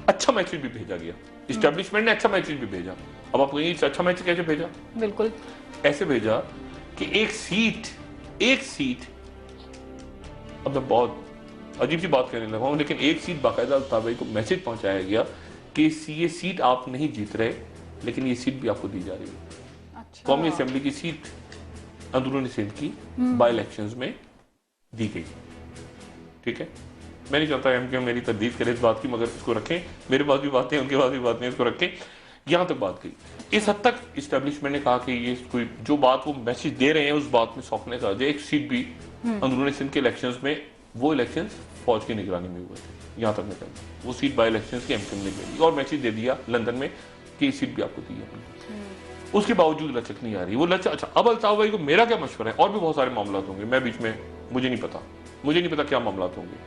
S2: अच्छा मैसेज भी भेजा गया, इस्टेब्लिशमेंट ने अच्छा मैसेज भी भेजा। अब आपको ये अच्छा मैसेज कैसे भेजा?
S1: बिल्कुल
S2: ऐसे भेजा कि एक सीट, अब मैं बहुत अजीब सी बात कहने लगा हूं, लेकिन एक सीट बाकायदा अल्ताफ भाई को मैसेज पहुंचाया गया कि ये सीट आप नहीं जीत रहे, लेकिन ये सीट भी आपको दी जा रही है।
S1: अच्छा।
S2: कौमी असेंबली की सीट अंदरूनी सिंध की बाई इलेक्शंस में दी गई, ठीक है। मैं नहीं चाहता एमक्यू मेरी तर्दीद करे इस बात की, मगर इसको रखें, मेरे पास भी बातें, उनके पास भी बातें, इसको रखें। यहां तक बात गई, इस हद तक इस्टेब्लिशमेंट ने कहा कि ये कोई जो बात वो मैसेज दे रहे हैं उस बात में सौंपने का, एक सीट भी अंदरूनी सिंध के इलेक्शंस में, वो इलेक्शंस फौज की निगरानी में हुए थे, यहां तक मैं कहता, वो सीट बाई इलेक्शंस की एमक्यू ने ले ली और मैसेज दे दिया लंदन में कि सीट भी आपको दी है। उसके बावजूद लचक नहीं आ रही, वो लचक। अच्छा, अब अल्ताफ भाई को मेरा क्या मशवरा है, और भी बहुत सारे मामला होंगे, मैं बीच में, मुझे नहीं पता क्या मामला होंगे।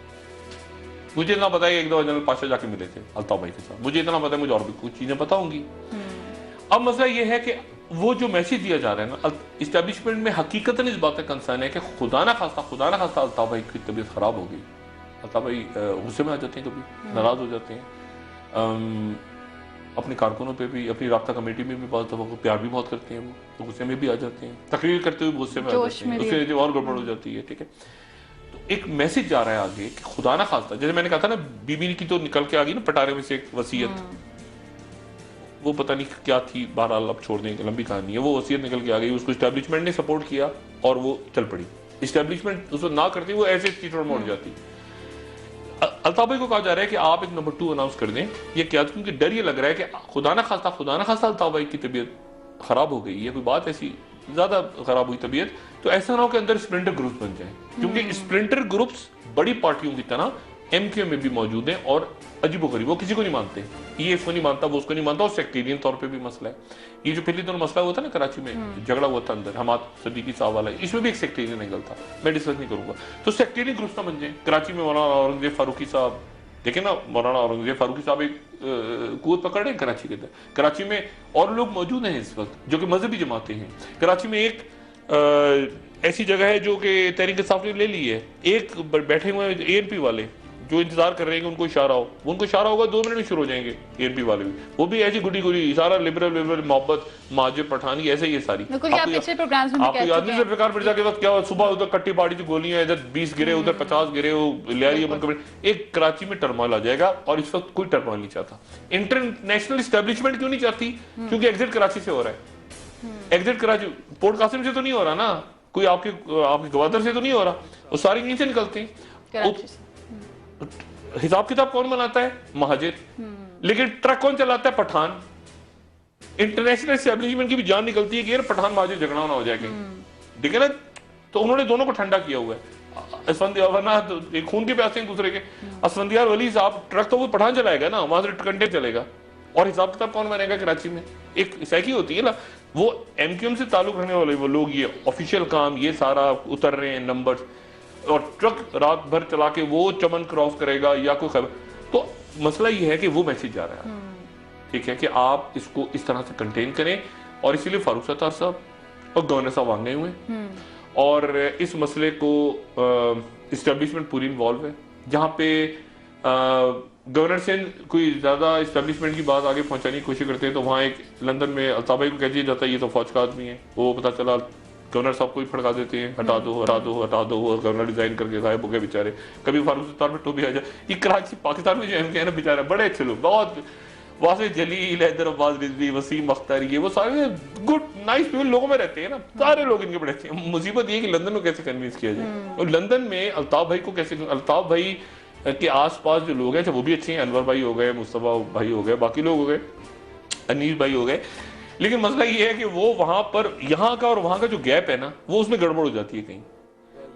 S2: मुझे इतना पता है एक दो जनरल पाशा जाके मिले थे अल्ताफ भाई के साथ, मुझे इतना पता है, मुझे और भी कुछ चीजें पता होंगी। अब मसला ये है कि वो जो मैसेज दिया जा रहा है ना, इस्टेब्लिशमेंट में हकीकतन इस बात का कंसर्न है कि खुदा ना खास्ता अल्ताफ भाई की तबीयत खराब हो गई, अल्ताफ भाई गुस्से में आ जाते हैं, कभी नाराज हो जाते हैं, अपने कारकुनों पे भी, अपनी राब्ता कमेटी में भी बहुत दफा प्यार भी बहुत करते हैं, वो तो गुस्से में भी आ जाते हैं, तकरीर करते हुए गुस्से में आ जाते हैं, उससे और गड़बड़ हो जाती है, ठीक है। तो एक मैसेज जा रहा है आगे कि खुदा ना खास्ता, जैसे मैंने कहा था ना, बीबी की तो निकल के आ गई ना पटारे में से एक वसीयत, वो पता नहीं क्या थी, बहरहाल अब छोड़ दें, लंबी कहानी है, वो वसीयत निकल के आ गई, उसको इस्टेब्लिशमेंट ने सपोर्ट किया और वो चल पड़ी। इस्टेब्लिशमेंट उसको ना करती, वो ऐसे चीटोड़ मोड़ जाती। अल्ताफ भाई को कहा जा रहा है कि आप एक नंबर 2 अनाउंस कर दें, ये क्या, क्योंकि डर ये लग रहा है कि खुदा ना खास्ता अल्ताफ भाई की तबीयत खराब हो गई है, कोई बात ऐसी ज्यादा खराब हुई तबीयत, तो ऐसा ना हो कि अंदर स्प्लिंटर ग्रुप्स बन जाए, क्योंकि स्प्लिंटर ग्रुप्स बड़ी पार्टियों की तरह एमक्यू में भी मौजूद हैं और अजीबोगरीब, वो किसी को नहीं मानते, ये इसको नहीं मानता, वो उसको नहीं मानता, और सेक्टेरियन तौर पे भी मसला है। ये जो पिछले दिनों मसला हुआ था ना कराची में, झगड़ा हुआ था अंदर हमाद सदीकी साहब वाला, इसमें भी एक सेक्टेरियन एंगल था, मैं डिस्कस नहीं करूंगा। तो सेक्टेरियन ग्रुप्स ना बन जाए। कराची में मौलाना औरंगजेब फारूकी साहब, देखे ना, मौलाना औरंगजेब फारूकी साहब एक कुवत पकड़ रहे हैं कराची के अंदर, कराची में और लोग मौजूद हैं इस वक्त जो कि मजहबी जमाते हैं। कराची में एक ऐसी जगह है जो कि तहरीक इंसाफ ने ले ली है, एक बैठे हुए एएनपी वाले जो इंतजार कर रहे हैं कि उनको इशारा हो, उनको इशारा होगा 2 मिनट में शुरू हो जाएंगे एएनपी वाले भी, वो भी ऐसी गुडी गुडी, सारा लिबरल मोहब्बत, माजिब पठानी, ऐसे ही सारी। आपको याद नहीं सरकार मिर्जा के वक्त क्या हुआ, सुबह उधर कट्टी बाड़ी थी गोलियां, इधर 20 गिरे, उधर 50 गिरे, एक कराची में टर्मोइल आ जाएगा, और इस वक्त कोई टर्मोइल नहीं चाहता। इंटरनेशनल एस्टेब्लिशमेंट क्यों नहीं चाहती? क्योंकि एग्जिट कराची से हो रहा है, एग्जिट कराची पोर्ट कासिम से तो नहीं हो रहा ना, कोई आपके गवर्नर से तो नहीं हो रहा, वो सारी यहीं से निकलते हैं। हिसाब किताब कौन बनाता है? महाजिर। लेकिन ट्रक कौन चलाता है? पठान। इंटरनेशनल एस्टेब्लिशमेंट की भी जान निकलती है कि यार पठान महाजिर झगड़ा ना हो जाए कहीं, ठीक है ना। तो उन्होंने दोनों को ठंडा किया हुआ है, वरना तो खून के प्यासे एक दूसरे के। असफंदियार वली साहब, ट्रक तो वो पठान चलाएगा ना, वहां से कंटेनर चलेगा, और हिसाब किताब कौन बनेगा कराची में? एक सैकी होती है ना, वो एमक्यूएम से ताल्लुक रखने वाले वो लोग, ये ऑफिशियल काम, ये सारा उतर रहे हैं नंबर्स, और ट्रक रात भर चला के वो चमन क्रॉस करेगा या कोई खबर। तो मसला ये है कि वो मैसेज जा रहा है, ठीक है, कि आप इसको इस तरह से कंटेन करें, और इसीलिए फारूक सत्तार साहब और गवर्नर साहब आगे हुए, और इस मसले को इस्टेब्लिशमेंट पूरी इन्वॉल्व है। जहां पे गवर्नर से कोई ज्यादा इस्टेब्लिशमेंट की बात आगे पहुंचाने की कोशिश करते हैं, तो वहां एक लंदन में अल्ताफ भाई को कह दिया जाता है ये तो फौज का आदमी है, वो पता चला गवर्नर साहब को ही फड़का देते हैं, हटा दो हटा दो हटा दो, और गवर्नर डिजाइन करके गायब हो गए बेचारे। कभी फारूक सत्तार पे टोपी आ जाए। ये कराची पाकिस्तान में जो एमके है ना बेचारे, बड़े अच्छे लोग, बहुत वासिफ जलील, हैदर अब्बास रिजवी, वसीम अख्तर, ये वो सारे गुड नाइस पीपल लोगों में रहते हैं ना, सारे लोग इनके बड़े अच्छे। मुसीबत ये कि लंदन को कैसे कन्विंस किया जाए, और लंदन में अल्ताफ भाई को कैसे, अल्ताफ भाई के आसपास जो लोग हैं वो भी अच्छे हैं, अनवर भाई हो गए, मुस्तफा भाई हो गए, बाकी लोग हो गए, अनीस भाई हो गए, लेकिन मसला ये है कि वो वहां पर यहाँ का और वहां का जो गैप है ना, वो उसमें गड़बड़ हो जाती है कहीं।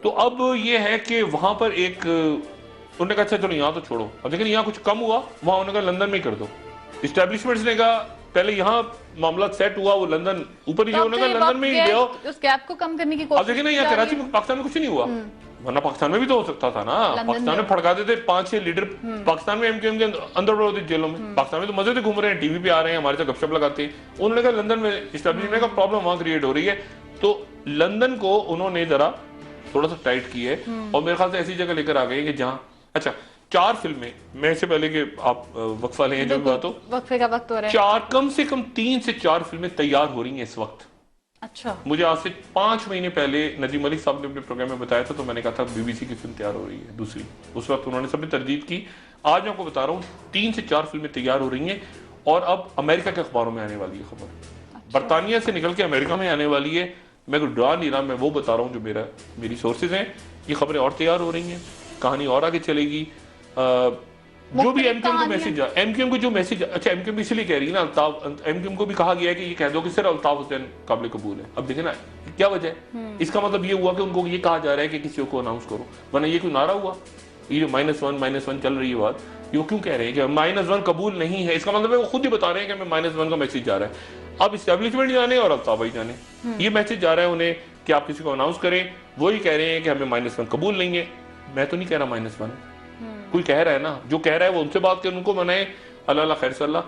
S2: तो अब ये है कि वहां पर एक उन्होंने कहा अच्छा चलो यहाँ तो छोड़ो, अब लेकिन यहाँ कुछ कम हुआ, वहां उन्होंने कहा लंदन में ही कर दो। इस्टेब्लिशमेंट्स ने कहा पहले यहाँ मामला सेट हुआ, वो लंदन ऊपर ही, उन्होंने कहा लंदन में ही ले आओ,
S1: उस गैप को कम करने की
S2: अब
S1: कोशिश।
S2: देखिए ना यहाँ कराची में, पाकिस्तान में कुछ नहीं हुआ, वरना पाकिस्तान में भी तो हो सकता था ना। पाकिस्तान में फड़का देते 5-6 लीडर, पाकिस्तान में एमक्यूएम के अंदर पड़े होते जेलों में, पाकिस्तान में तो मजे से घूम रहे हैं, टीवी पे आ रहे हैं, हमारे साथ गपशप लगाते हैं। उन्होंने कहा लंदन में इस्टेब्लिशमेंट का प्रॉब्लम वहां क्रिएट हो रही है, तो लंदन को उन्होंने जरा थोड़ा सा टाइट की है, और मेरे ख्याल से ऐसी जगह लेकर आ गए कि जहां अच्छा 4 फिल्में, मैं इससे पहले कि आप वक्फा लें जो भी बात हो,
S1: वक्फे का वक्त हो रहा है,
S2: कम से कम 3 से 4 फिल्में तैयार हो रही हैं इस वक्त।
S1: अच्छा,
S2: मुझे आज से 5 महीने पहले नदीम मलिक साहब ने अपने प्रोग्राम में बताया था, तो मैंने कहा था बीबीसी की फिल्म तैयार हो रही है दूसरी, उस वक्त उन्होंने सबने तरदीद की। आज मैं आपको बता रहा हूँ 3 से 4 फिल्में तैयार हो रही हैं, और अब अमेरिका के अखबारों में आने वाली है खबर,
S1: अच्छा।
S2: बरतानिया से निकल के अमेरिका में आने वाली है। मैं कोई डरा नहीं रहा, मैं वो बता रहा हूँ जो मेरी सोर्सेज हैं, ये खबरें और तैयार हो रही हैं, कहानी और आगे चलेगी। जो भी एमक्यूएम को मैसेज, एमक्यूएम को जो मैसेज, अच्छा एमक्यूएम इसलिए कह रही है ना, अल्ताफ, एमक्यूएम को भी कहा गया है कि ये कह दो कि सिर्फ अल्ताफ हुसैन काबिल कबूल है। अब देखे ना क्या वजह है, इसका मतलब ये हुआ कि उनको ये कहा जा रहा है कि किसी को अनाउंस करो, वरना ये कोई नारा हुआ, ये जो -1 चल रही है बात, ये क्यों कह रहे हैं कि -1 कबूल नहीं है, इसका मतलब है वो खुद ही बता रहे हैं कि हमें -1 का मैसेज जा रहा है। अब इस्टेब्लिशमेंट जाने और अल्ताफ भाई जाने, ये मैसेज जा रहा है उन्हें कि आप किसी को अनाउंस करें, वो ही कह रहे हैं कि हमें -1 कबूल नहीं है। मैं तो नहीं कह रहा -1, कोई कह रहा है ना, जो कह रहा है वो उनसे बात करें, उनको मनाए, अल्लाह खैर सल्ला।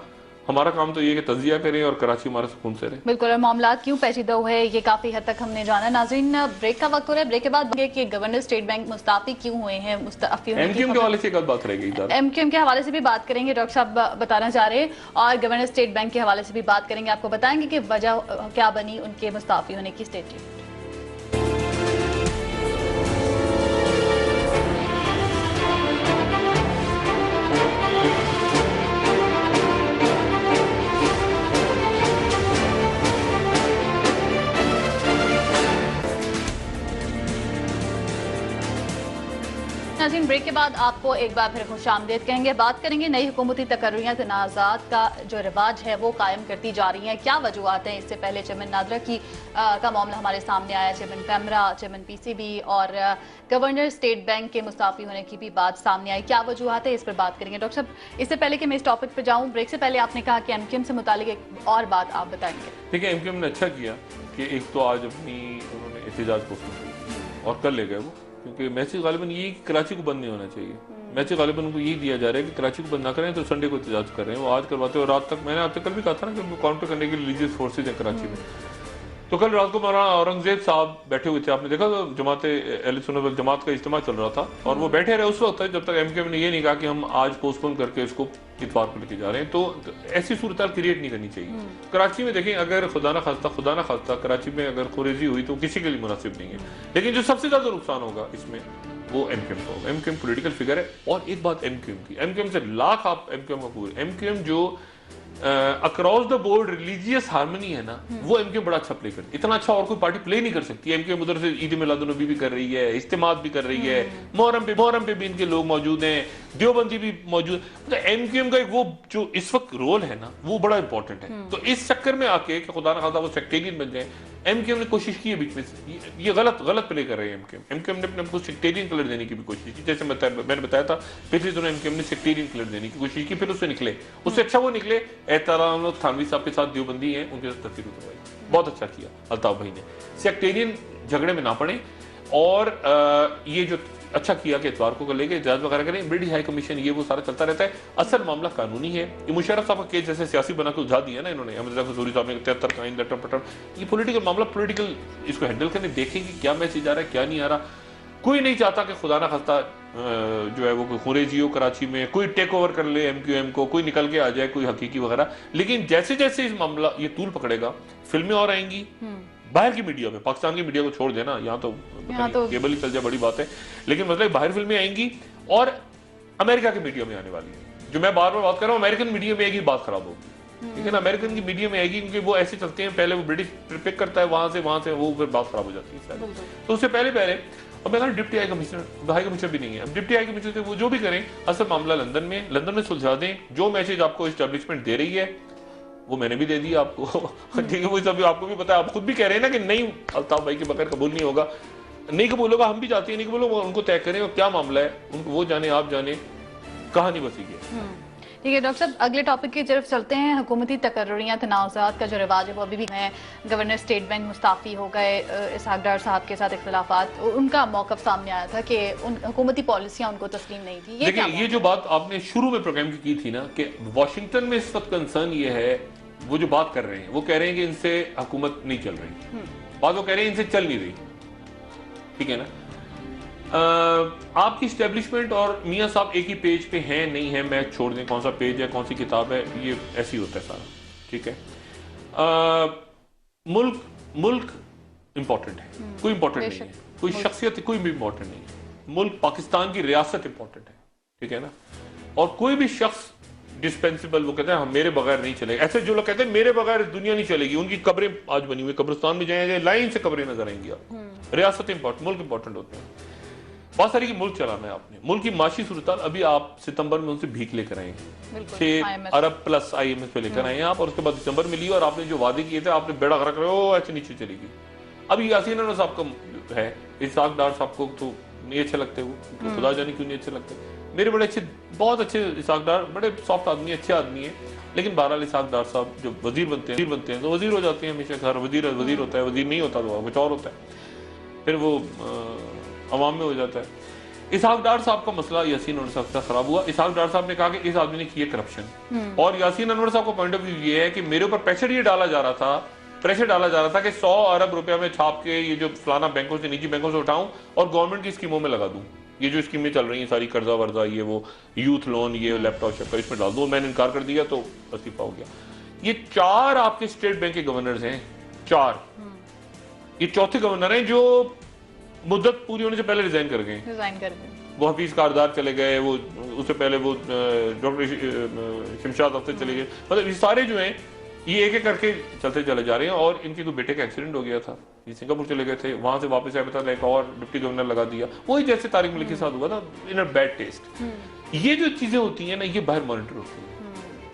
S2: हमारा काम तो ये कि तजिया करें और कराची हमारा सुकून से रहे।
S1: बिल्कुल, और मामला क्यों पेचीदा हुए ये काफी हद तक हमने जाना। नाज़रीन, ब्रेक का वक्त हो रहा है, ब्रेक के बाद कि गवर्नर स्टेट बैंक मुस्ताफी क्यों हुए हैं,
S2: एमक्यूएम के हवाले से एक बात रहेगी,
S1: एमक्यूएम के हवाले से भी बात करेंगे, डॉक्टर साहब बताना चाह रहे हैं, और गवर्नर स्टेट बैंक के हवाले से भी बात करेंगे, आपको बताएंगे कि वजह क्या बनी उनके मुस्ताफी होने की। स्टेट नाज़रीन, ब्रेक के बाद आपको एक बार फिर खुशामदीद कहेंगे। बात करेंगे नई हुकूमती तकर्रियाँ तनाज़ात का जो रिवाज है वो कायम करती जा रही हैं, क्या वजूहत हैं। इससे पहले चेयरमैन नादरा का मामला हमारे सामने आया, चेयरमैन पैमरा, चेयरमैन पीसीबी और गवर्नर स्टेट बैंक के मुस्ताफी होने की भी बात सामने आई, क्या वजूहत है, इस पर बात करेंगे। डॉक्टर साहब, इससे पहले कि मैं इस टॉपिक पर जाऊँ, ब्रेक से पहले आपने कहा कि एमक्यूएम से मुतालिक एक और बात आप बताएंगे।
S2: देखिए, एमक्यूएम ने अच्छा किया कि एक तो आज अपनी उन्होंने एहतजाज पोस्टर की और कर ले गए वो, क्योंकि मैसेज गालिबन ये कराची को बंद नहीं होना चाहिए। मैसेज गालिबन उनको यही दिया जा रहा है कि कराची को बंद ना करें तो संडे को एहतजाज कर रहे हैं, वो आज करवाते हैं। और रात तक मैंने आपसे कल भी कहा था ना कि काउंटर करने के लिए रिलीजियस फोर्सेज है कराची में, तो कल रात को मौलाना औरंगजेब साहब बैठे हुए थे, आपने देखा जमात अहले सुन्नत वल जमात का इज्तिमा चल रहा था, और वो बैठे रहे उस वक्त तक जब तक एमक्यूएम ने ये नहीं कहा कि हम आज पोस्टपोन करके इसको इतवार को लेके जा रहे हैं। तो ऐसी सूरत क्रिएट नहीं करनी चाहिए। कराची में देखें, अगर खुदा ना खास्ता कराची में अगर खुरेजी हुई तो किसी के लिए मुनासिब नहीं है, लेकिन जो सबसे ज्यादा नुकसान होगा इसमें वो एमक्यूएम का होगा। एमक्यूएम पॉलिटिकल फिगर है। और एक बात एमक्यूएम की, एमक्यूएम से लाख आप एमक्यूएम का पूरे, एमक्यूएम जो across the board religious harmony है ना, वो एमक्यूएम बड़ा अच्छा प्ले करती है। इतना अच्छा और कोई पार्टी प्ले नहीं कर सकती। एमक्यूएम उधर से ईद मिलादुन्नबी भी कर रही है, इज्तिमात भी कर रही है, मुहर्रम पे भी इनके लोग मौजूद हैं, देवबंदी भी मौजूद। तो एमक्यूएम का वो जो इस वक्त रोल है ना, वो बड़ा इंपॉर्टेंट है। तो इस चक्कर में आके कि खुदा ना खास्ता वो सेक्टेरियन बन जाए, एमक्यूएम ने कोशिश की है बीच में, ये गलत प्ले कर रहे हैं एमक्यूएम। एमक्यूएम ने अपने को सेक्टेरियन कलर देने की भी कोशिश की, जैसे मैंने बताया था पिछले दिनों एमक्यूएम ने सेक्टेरियन कलर देने की कोशिश की, फिर उससे निकले, उससे अच्छा वो निकले एहतराम थानवी साहब के साथ देवबंदी है, उनके साथ तस्वीर उतरवाई, बहुत अच्छा किया अल्ताफ भाई ने। सेक्टेरियन झगड़े में ना पड़े, और ये जो अच्छा किया कि इतवार को लेके इजाजत वगैरह करें, ब्रिटिश हाई कमीशन ये वो सारा चलता रहता है। असल मामला कानूनी है। ये मुशर्रफ साहब का केस जैसे सियासी बना के उलझा दिया ना इन्होंने, अहमद खजूरी साहब ने 73 का इन लटर पटर, ये पॉलिटिकल मामला, पॉलिटिकल इसको हैंडल करने, देखेंगे क्या मैसेज आ रहा है क्या नहीं आ रहा। कोई नहीं चाहता कि खुदा ना खास्ता जो है वो कोई खुरेजी हो कराची में, कोई टेक ओवर कर ले एमक्यूएम को, कोई निकल के आ जाए कोई हकीकी वगैरह। लेकिन जैसे जैसे इस मामला ये तूल पकड़ेगा, फिल्में और आएंगी बाहर की मीडिया में, पाकिस्तान की मीडिया को छोड़ देना, यहाँ तो केबल ही चल जाए बड़ी बात है, लेकिन मतलब बाहर फिल्में आएंगी और अमेरिका की मीडिया में आने वाली है। जो मैं बार बार बात कर रहा हूँ, अमेरिकन मीडिया में आएगी बात खराब होगी, ठीक है ना। अमेरिकन की मीडिया में आएगी क्योंकि वो ऐसे चलते हैं, पहले वो ब्रिटिश पिक करता है वहां से वो फिर बात खराब हो जाती है। तो उससे पहले अब मैं डिप्टी हाई कमिश्नर भी नहीं है, अब डिप्टी हाई कमिश्नर से वो जो भी करें, असल मामला लंदन में सुलझा दें। जो मैसेज आपको एस्टेब्लिशमेंट दे रही है वो मैंने भी दे दिया आपको। ठीक है, वो सब आपको भी पता है, आप खुद भी कह रहे हैं ना कि नहीं अल्ताफ भाई के बगैर कबूल नहीं होगा, नहीं कबूल होगा, हम भी चाहते हैं नहीं कबूल होगा, उनको तय करें और क्या मामला है उनको वो जाने, आप जाने, कहानी बसी है।
S1: ठीक है डॉक्टर साहब, अगले टॉपिक की तरफ चलते हैं। हुकूमती तकर्रुरियाँ तनाज़ात का जो रिवाज है वो अभी भी है। गवर्नर स्टेट बैंक मुस्ताफ़ी हो गए, इसहाक डार साहब के साथ इख्तिलाफात, उनका मौक़िफ़ सामने आया था कि उन हुकूमती पॉलिसियाँ उनको तस्लीम नहीं थी।
S2: देखिए ये जो बात आपने शुरू में प्रोग्राम की थी ना कि वाशिंगटन में इस वक्त कंसर्न ये है, वो जो बात कर रहे हैं वो कह रहे हैं कि इनसे हुकूमत नहीं चल रही, बात वो कह रहे हैं इनसे चल नहीं रही, ठीक है ना। आपकी स्टैब्लिशमेंट और मियां साहब एक ही पेज पे हैं नहीं है, मैं छोड़ दें कौन सा पेज है कौन सी किताब है, ये ऐसी होता है सारा, ठीक है। मुल्क इंपॉर्टेंट है, कोई इंपॉर्टेंट नहीं है, कोई शख्सियत कोई भी इंपॉर्टेंट नहीं है, मुल्क पाकिस्तान की रियासत इंपॉर्टेंट है, ठीक है ना। और कोई भी शख्स डिस्पेंसिबल, वो कहते हैं हम मेरे बगैर नहीं चलेगा, ऐसे जो लोग कहते हैं मेरे बगैर दुनिया नहीं चलेगी, उनकी कब्रें आज बनी हुई, कब्रिस्तान में जाएंगे लाइन से कब्रें नजर आएंगी आप। रियासत इंपॉर्टेंट, मुल्क इंपॉर्टेंट होते हैं। बहुत सारी की मुल्क चलाना है आपने, मुल्क की माशी सूरत अभी आप सितंबर में उनसे भीख लेकर आएंगे, 6 अरब प्लस IMF पे लेकर आए आप, और उसके बाद दिसंबर में लिए, और आपने जो वादे किए थे आपने बेड़ा गर्क रहे हो ऐसे नीचे चलेगी। अभी यासीन अनवर साहब का है, इसहाक डार साहब को तो नहीं अच्छे लगते, वो खुदा जाने क्यों नहीं अच्छे लगते, मेरे बड़े अच्छे, बहुत अच्छे इसहाक डार, बड़े सॉफ्ट आदमी, अच्छे आदमी है, लेकिन बहरहाल इसहाक डार साहब जो वजीर बनते हैं तो वजीर हो जाते हैं हमेशा, घर वजीर होता है, वजीर नहीं होता तो कुछ और होता है, फिर वो अवाम में हो जाता है। इसहाक डार साहब का मसला यासीन अनवर साहब का खराब हुआ। इसहाक डार साहब ने कहा कि इस आदमी ने किया करप्शन, और यासीन अनवर साहब का पॉइंट ऑफ व्यू ये है कि मेरे ऊपर प्रेशर डाला जा रहा था कि 100 अरब रुपया में छाप के ये जो फलाना बैंकों से, निजी बैंकों से उठाऊं और गवर्नमेंट की स्कीमों में लगा दूं, ये जो स्कीमें चल रही हैं सारी, कर्जा वर्जा, ये वो यूथ लोन, ये लैपटॉप शैपटॉप, इसमें डाल दूं। मैंने इनकार कर दिया तो इस्तीफा हो गया। ये 4 आपके स्टेट बैंक के गवर्नर्स हैं, 4, ये चौथे गवर्नर हैं जो मुद्दत पूरी होने से पहले रिजाइन कर गए। वो हफीज कारदार चले गए, वो उससे पहले वो डॉक्टर शमशाद अख्तर चले गए, मतलब ये सारे जो हैं ये एक एक करके चलते चले जा रहे हैं। और इनके कोई बेटे का एक्सीडेंट हो गया था, ये सिंगापुर चले गए थे, वहां से वापस आए, बता एक और डिप्टी गवर्नर लगा दिया, वही जैसे तारिक मलिक के साथ हुआ था, इन अ बैड टेस्ट। ये जो चीजें होती हैं ना, ये बाहर मॉनिटर होती है,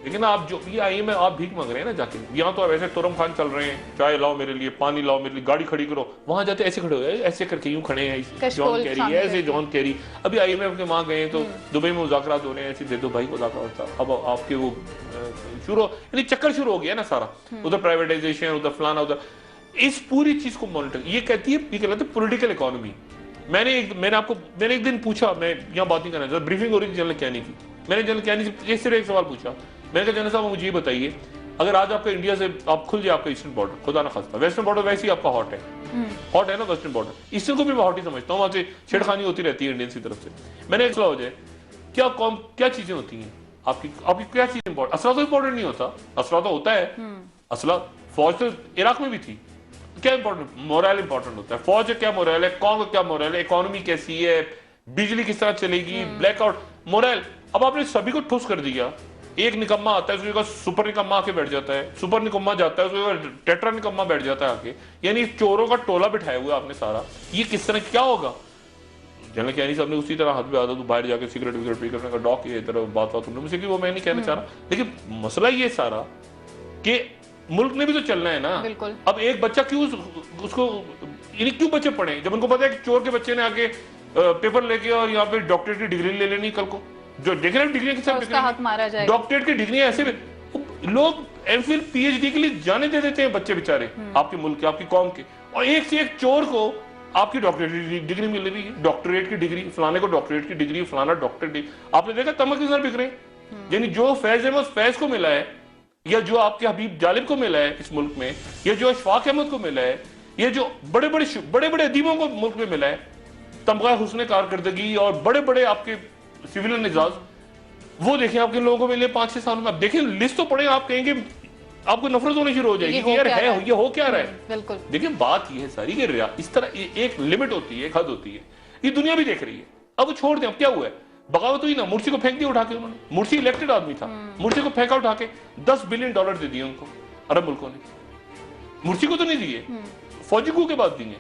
S2: लेकिन आप जो ये आई में आप भीख मांग रहे हैं ना जाके, यहाँ तो आप ऐसे तुरम खान चल रहे हैं, चाय लाओ मेरे लिए, पानी लाओ मेरे लिए, गाड़ी खड़ी करो, वहां जाते ऐसे खड़े हो, ऐसे करके यूं खड़े हैं, जॉन कैरी ऐसे, जॉन कैरी अभी IMF के वहां गए तो दुबई में मुज़ाकरात हो रहे हैं, ऐसे दे दो भाई मुज़ाकरात, अब आपके वो शुरू, यानी चक्कर शुरू हो गया ना सारा, उधर प्राइवेटाइजेशन, उधर फलाना, उधर इस पूरी चीज को मॉनिटर, ये कहती है, ये कहलाते है पॉलिटिकल इकोनॉमी। मैंने एक दिन पूछा, मैं यहाँ बात नहीं करना, ब्रीफिंग हो रही थी जनरल कैनी की, मैंने जनरल कैनी से सिर्फ एक सवाल पूछा, मैंने कहा जनरल साहब मुझे ये बताइए, अगर आज आपका इंडिया से आप खुल जाए आपका ईस्टर्न बॉर्डर, खुदा ना खास्ता, वेस्टर्न बॉर्डर वैसे ही आपका हॉट है ना वेस्टर्न बॉर्डर, ईस्टर्न को भी मैं हॉट ही समझता हूँ, वहां से छेड़खानी होती रहती है इंडियंस की तरफ से। मैंने एक सवाल हो जाए, क्या चीजें होती हैं आपकी क्या चीज इंपॉर्टेंट, असला तो इंपॉर्टेंट नहीं होता, असला तो होता है, असला फौज तो इराक में भी थी, क्या इंपॉर्टेंट, मोरल इंपॉर्टेंट होता है, फौज क्या मोरल है, कौन का क्या मोरल है, इकोनॉमी कैसी है, बिजली किस तरह चलेगी, ब्लैकआउट, मोरल। अब आपने सभी को ठुस कर दिया, एक निकम्मा आता है उसके बाद सुपर निकम्मा आके बैठ जाता है, सुपर निकम्मा जाता है उसके बाद टेट्रा निकम्मा बैठ जाता है आके, यानी चोरों का टोला बिठाया हुआ आपने सारा, ये किस तरह क्या होगा। जनरल कैनी साहब ने उसी तरह हाथ में आता तो बाहर जाके सिगरेट विगरेट पी करने का डॉक, ये तरह बात तुमने मुझसे की, वो मैं नहीं कहना चाह रहा, लेकिन मसला ये सारा कि मुल्क ने भी तो चलना है ना। अब एक बच्चा क्यों उसको, यानी क्यों बच्चे पढ़े जब उनको पता है कि चोर के बच्चे ने आके पेपर लेके और यहाँ पे डॉक्टरेट की डिग्री ले लेनी, कल को जो देख रहे हैं डिग्री के साथ डॉक्टरेट की डिग्री ऐसे लोग MPhil PhD के लिए जाने दे देते हैं बच्चे बेचारे, आपके मुल्क के, आपकी कौम के, और एक से एक चोर को आपकी डॉक्टरेट डिग्री मिल रही है, डॉक्टरेट की डिग्री, फलाने को डॉक्टरेट की डिग्री, फलाना डॉक्टरेट डिग्री। आपने देखा तमक किस तरह बिक रहे हैं, यानी जो फैज है उस फैज को मिला है, या जो आपके हबीब जालिब को मिला है इस मुल्क में, या जो अशफाक अहमद को मिला है, ये जो बड़े बड़े अदीबों को मुल्क में मिला है, तमगा हुस्न कारकर्दगी और बड़े बड़े आपके सिविलियन एजाज, वो देखें आपके लोगों को मिले 5-6 सालों में। आप देखें लिस्ट तो पढ़े, आप कहेंगे आपको नफरत होनी शुरू हो जाएगी कि यार ये हो क्या रहा है।
S1: बिल्कुल।
S2: देखिए बात ये है सारी कि इस तरह एक लिमिट होती है, एक हद होती है, ये दुनिया भी देख रही है। अब वो छोड़ दें, अब क्या हुआ है, बगावत हुई ना, मुर्सी को फेंक दिया उठा के उन्होंने, मुर्सी इलेक्टेड आदमी था, मुर्सी को फेंका उठा के, $10 बिलियन दे दिए उनको अरब मुल्कों ने, मुर्सी को तो नहीं दिए, फौजी को के बाद दिए।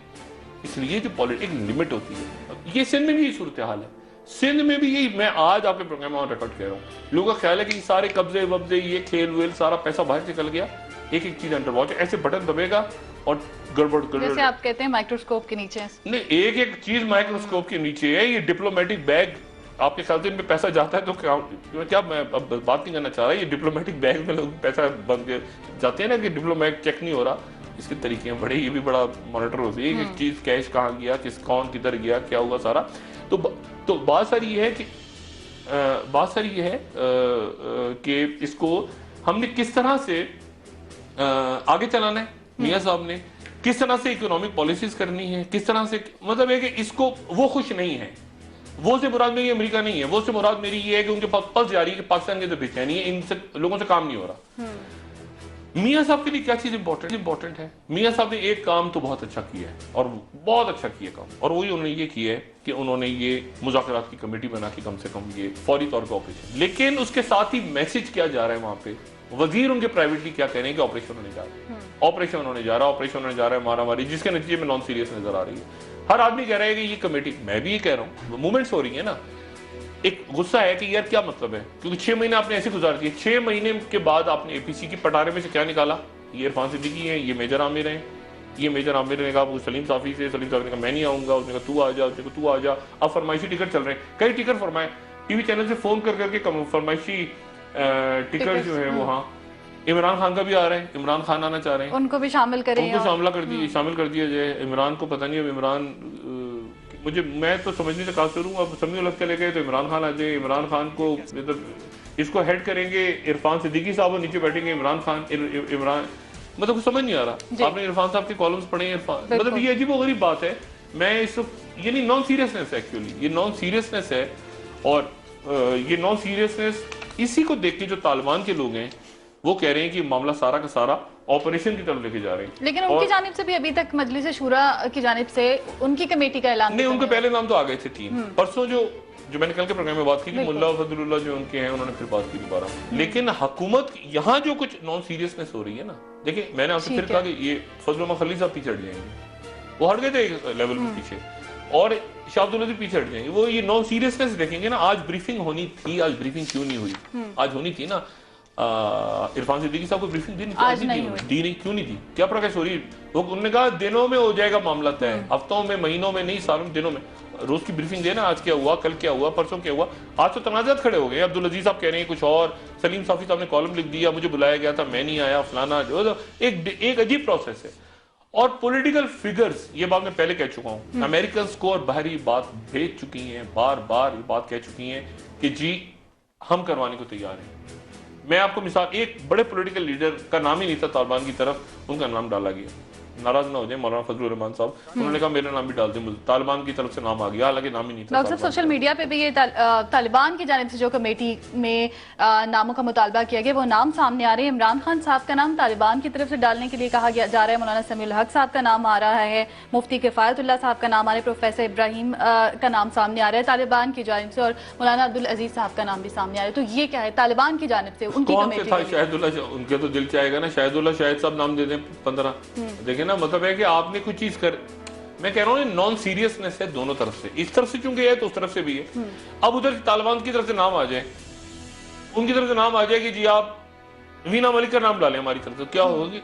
S2: इसलिए जो पॉलिटिक्स एक लिमिट होती है, ये सिंध में भी यही सूरत हाल है। सिंध में भी यही, मैं आज आपके प्रोग्राम में रिकॉर्ड कह रहा हूँ, लोगों का ख्याल है कि सारे कब्जे वब्जे, ये खेल वेल, सारा पैसा बाहर निकल गया, एक एक चीज अंडर वॉच, ऐसे बटन दबेगा और गड़बड़ गड़बड़, जैसे
S1: आप कहते हैं माइक्रोस्कोप के नीचे।
S2: नहीं, एक एक चीज माइक्रोस्कोप के नीचे है। ये डिप्लोमेटिक बैग, आपके ख्याल से इनमें पैसा जाता है तो क्या मैं अब बात नहीं करना चाह रहा, ये डिप्लोमेटिक बैग में लोग पैसा बन के जाते हैं ना, कि डिप्लोमेट चेक नहीं हो रहा, इसके तरीके हैं बड़े, ये भी बड़ा मॉनिटर होती है, एक चीज कैश कहाँ गया, कौन किधर गया, क्या हुआ सारा। तो बात सारी ये है कि इसको हमने किस तरह से आगे चलाना है, मियां साहब ने किस तरह से इकोनॉमिक पॉलिसीज करनी है, किस तरह से, मतलब है कि इसको वो खुश नहीं है, वो से मुराद मेरी अमेरिका नहीं है, वो से मुराद मेरी ये है कि उनके पास पल्स जारी है कि पाकिस्तान के अंदर बेचैनी है, इनसे लोगों से काम नहीं हो रहा। मियां साहब के लिए क्या चीज इंपॉर्टेंट है? मियां साहब ने एक काम तो बहुत अच्छा किया है, और बहुत अच्छा किया काम, और वही उन्होंने ये किया है कि उन्होंने ये मुज़ाकरात की कमेटी बना के कम से कम ये फौरी तौर पर ऑपरेशन, लेकिन उसके साथ ही मैसेज क्या जा रहा है वहां पे, वजीर उनके प्राइवेटली क्या कह रहे हैं कि ऑपरेशन होने जा रहा है, ऑपरेशन होने जा रहा है, मारामारी, जिसके नतीजे में नॉन सीरियस नजर आ रही है। हर आदमी कह रहा है कि ये कमेटी, मैं भी ये कह रहा हूँ, मूवमेंट्स हो रही है ना, एक गुस्सा है कि यार क्या मतलब है, क्योंकि 6 महीने आपने ऐसे गुजार दिए, 6 महीने के बाद आपने एपीसी की पटारे में से क्या निकाला, ये इरफान सिद्दीकी है, ये मेजर आमिर हैं, ये मेजर आमिर ने कहा सलीम साफी से, सलीम साफी ने कहा मैं नहीं आऊंगा, उसने कहा तू आ जा, उसने कहा तू आ जा, अब फरमाइशी टिकट चल रहे हैं, कई टिकट फरमाए, टीवी चैनल से फोन कर करके फरमाइशी टिकट जो है वो, हाँ इमरान खान का भी आ रहा है, इमरान खान आना चाह रहे हैं,
S1: उनको भी शामिल करें,
S2: उनको शामिल कर दिया जाए। इमरान को पता नहीं, अब इमरान मैं तो समझने से काफिर हूँ, अब समी उलझ के ले गए तो इमरान खान आ जाए, इमरान खान को इसको हेड करेंगे इरफान सिद्दीकी साहब, और नीचे बैठेंगे इमरान खान, इमरान, मतलब कुछ समझ नहीं आ रहा। आपने इरफान साहब के कॉलम्स पढ़े हैं, मतलब ये अजीब गरीब बात है। मैं इस ये नहीं, नॉन सीरियसनेस है एक्चुअली, ये नॉन सीरियसनेस है, और ये नॉन सीरियसनेस इसी को देख के जो तालिबान के लोग हैं वो कह रहे हैं कि मामला सारा का सारा ऑपरेशन की तरफ लेके जा रहे हैं।
S1: लेकिन उनकी जानिब से भी अभी तक मजलिस शूरा की जानिब से उनकी कमेटी का ऐलान
S2: नहीं, उनके पहले नाम तो आ गए थे 3 परसों, जो मैंने कल के प्रोग्राम में बात की कि मुल्ला फजलुल्लाह जो उनके हैं, उन्होंने फिर बात की दोबारा। लेकिन हुकूमत यहाँ जो कुछ नॉन सीरियसनेस हो रही है ना, देखिए मैंने आपसे फिर कहा कि ये फजल खलील साहब पीछे हट जाएंगे, वो हट गए थे एक लेवल पे पीछे, और शाह अब्दुल लतीफ पीछे हट जाएंगे, वो ये नॉन सीरियसनेस देखेंगे ना। आज ब्रीफिंग होनी थी, आज ब्रीफिंग क्यों नहीं हुई? आज होनी थी ना, इरफान सिद्दीकी साहब को ब्रीफिंग दी नहीं, क्यों नहीं दी? क्या प्रोग्रेस हो रही? वो उन्होंने कहा दिनों में हो जाएगा मामला तय, हफ्तों में, महीनों में नहीं, सालों में, दिनों में। रोज की ब्रीफिंग देना, आज क्या हुआ, कल क्या हुआ, परसों क्या हुआ। आज तो तनाजात खड़े हो गए, अब्दुल अजीज साहब कह रहे हैं कुछ और, सलीम साफी साहब ने कॉलम लिख दिया, मुझे बुलाया गया था, मैं नहीं आया, फलाना, जो एक अजीब प्रोसेस है। और पॉलिटिकल फिगर्स, ये बात मैं पहले कह चुका हूं, अमेरिकन को और बाहरी बात भेज चुकी हैं, बार बार ये बात कह चुकी हैं कि जी हम करवाने को तैयार हैं। मैं आपको मिसाल, एक बड़े पॉलिटिकल लीडर का नाम ही नहीं था तालिबान की तरफ, उनका नाम डाला गया, नाराज ना हो जाए मौलाना फजलुर रहमान साहब, उन्होंने कहा मेरा नाम भी डाल दें, तालिबान की तरफ से नाम आ गया, हालांकि नाम ही नहीं था।
S1: डॉक्टर साहब, सोशल मीडिया पे भी ये तालिबान की जानिब से जो कमेटी में नामों का मुतालबा किया गया, वो नाम सामने आ रहे हैं। इमरान खान साहब का नाम तालिबान की तरफ से डालने के लिए कहा जा रहा है, मौलाना समीउल हक साहब का नाम आ रहा है, मुफ्ती किफायतुल्लाह साहब का नाम आ रहा है, प्रोफेसर इब्राहिम का नाम सामने आ रहा है तालिबान की जानिब से, और मौलाना अब्दुल अजीज साहब का नाम भी सामने आ रहा है। तो ये क्या है तालिबान की जानिब से उनकी कमेटी?
S2: उनके तो दिल चाहेगा ना शाहिदुल्लाह शाहिद साहब नाम दे दें 15। देखे ना, मतलब है कि आपने कुछ चीज कर, मैं कह रहा हूँ नॉन सीरियसनेस है दोनों तरफ से, इस तरफ से चूंकि है तो उस तरफ से भी है। अब उधर तालिबान की तरफ से नाम आ जाए, उनकी तरफ से नाम आ जाए कि जी आप वीना मलिक का नाम डालें हमारी तरफ से, क्या होगी?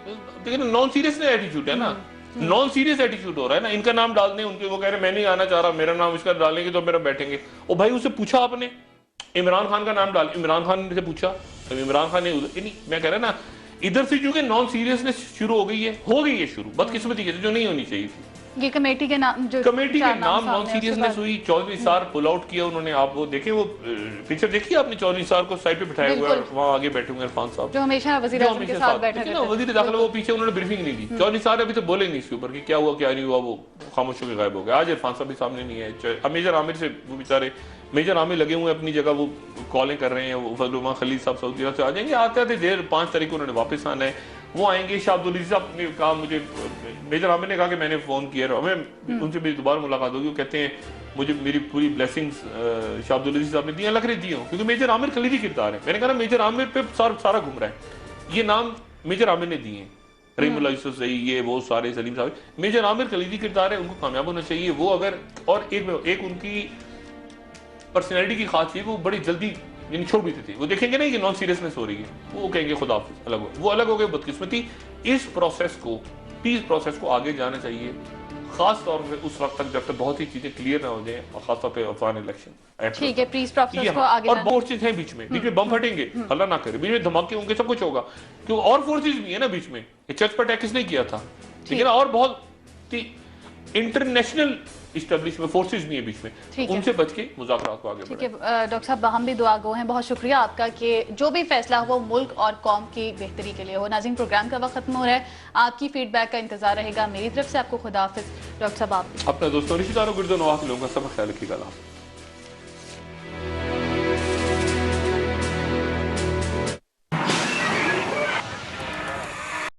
S2: देखिए नॉन सीरियस एटीट्यूड है ना, नॉन सीरियस एटीट्यूड हो रहा है ना। इनका नाम डाल दें, उनके वो कह रहे मैं नहीं आना चाह रहा, मेरा नाम इसका डालेंगे तो मेरा बैठेंगे। ओ भाई, उससे पूछा आपने इमरान खान का नाम डाल, इमरान खान से पूछा, इमरान खान ने नहीं, मैं कह रहा ना इधर से चूंकि नॉन सीरियसनेस शुरू हो गई है शुरू, बदकिस्मती के जो नहीं होनी चाहिए थी।
S1: ये कमेटी के नाम, जो
S2: कमेटी के नाम नॉन सीरियसनेस हुई। चौधरी सार पुल आउट किया उन्होंने, आप वो देखें, वो पिक्चर देखी आपने, चौधरी सार को साइड पे बिठाया हुआ है, वहां आगे बैठे हुए इरफान साहब
S1: जो हमेशा वजीर आज़म के साथ बैठे थे ना,
S2: वजीर दाखिला, वो पीछे उन्होंने ब्रीफिंग नहीं दी। चौधरी सार अभी तो बोले नहीं इसके ऊपर कि क्या हुआ क्या नहीं हुआ, वो खामोश होकर गायब हो गया। आज इरफान साहब भी सामने नहीं है। अब मेजर आमिर से वो बेचारे मेजर आमिर लगे हुए अपनी जगह, वो कॉलें कर रहे हैं, वो फजलुल्लाह खलील साहब सऊदी अरब से आ जाएंगे, आते आते देर 5 तारीख को उन्होंने वापस आना है, वो आएंगे। शाह अब्दुल अजीज साहब ने कहा, मुझे मेजर आमिर ने कहा कि मैंने फोन किया, हमें उनसे मेरी दोबारा मुलाकात होगी, वो कहते हैं मुझे मेरी पूरी ब्लेसिंग्स शाह अब्दुल अजीज साहब ने दी, अल्लाह करे दी हो, क्योंकि मेजर आमिर कलीदी किरदार है। मैंने कहा मेजर आमिर पे सारा घूम रहा है, ये नाम मेजर आमिर ने दिए हैं, रहीमुल्लाह यूसुफ सही, ये वो सारे, सलीम साहब, मेजर आमिर कलीदी किरदार है, उनको कामयाब होना चाहिए। वो अगर, और एक उनकी पर्सनैलिटी की खास चीज वो बड़ी जल्दी यानी छोड़ भी देती है। वो देखेंगे नहीं कि नॉन सीरियसनेस हो रही है, वो कहेंगे खुदा हाफिज, अलग हो, वो अलग हो गए, बदकिस्मती। इस प्रोसेस को, पीस प्रोसेस को आगे जाना चाहिए, खास तौर पे उस वक्त तक जब तक बहुत ही चीजें क्लियर ना हो जाए, और खासतौर पे अफगान इलेक्शन।
S1: ठीक है, पीस प्रोसेस को आगे
S2: और बहुत चीज है बीच में बम फटेंगे, अल्लाह ना करे, बीच में धमाके होंगे, सब कुछ होगा, क्योंकि और फोर्सेज भी है ना बीच में। ये चर्च पर अटैक किसने किया था, ठीक है ना, और बहुत इंटरनेशनल इस्टेब्लिशमेंट फोर्सेज भी है बीच में, उनसे बच के मुज़ाकरात को आगे बढ़ाएं।
S1: ठीक है डॉक्टर साहब, हम भी दुआ गो हैं, बहुत शुक्रिया आपका कि जो भी फैसला हो वो मुल्क और कौम की बेहतरी के लिए हो। नाज़रीन, प्रोग्राम का वक्त खत्म हो रहा है, आपकी फीडबैक का इंतजार रहेगा। मेरी तरफ से आपको खुदा हाफिज। डॉक्टर साहब, आप
S2: अपने दोस्तों रिश्तेदारों, गिरदो नवाज लोगों का सब ख्याल रखिएगा।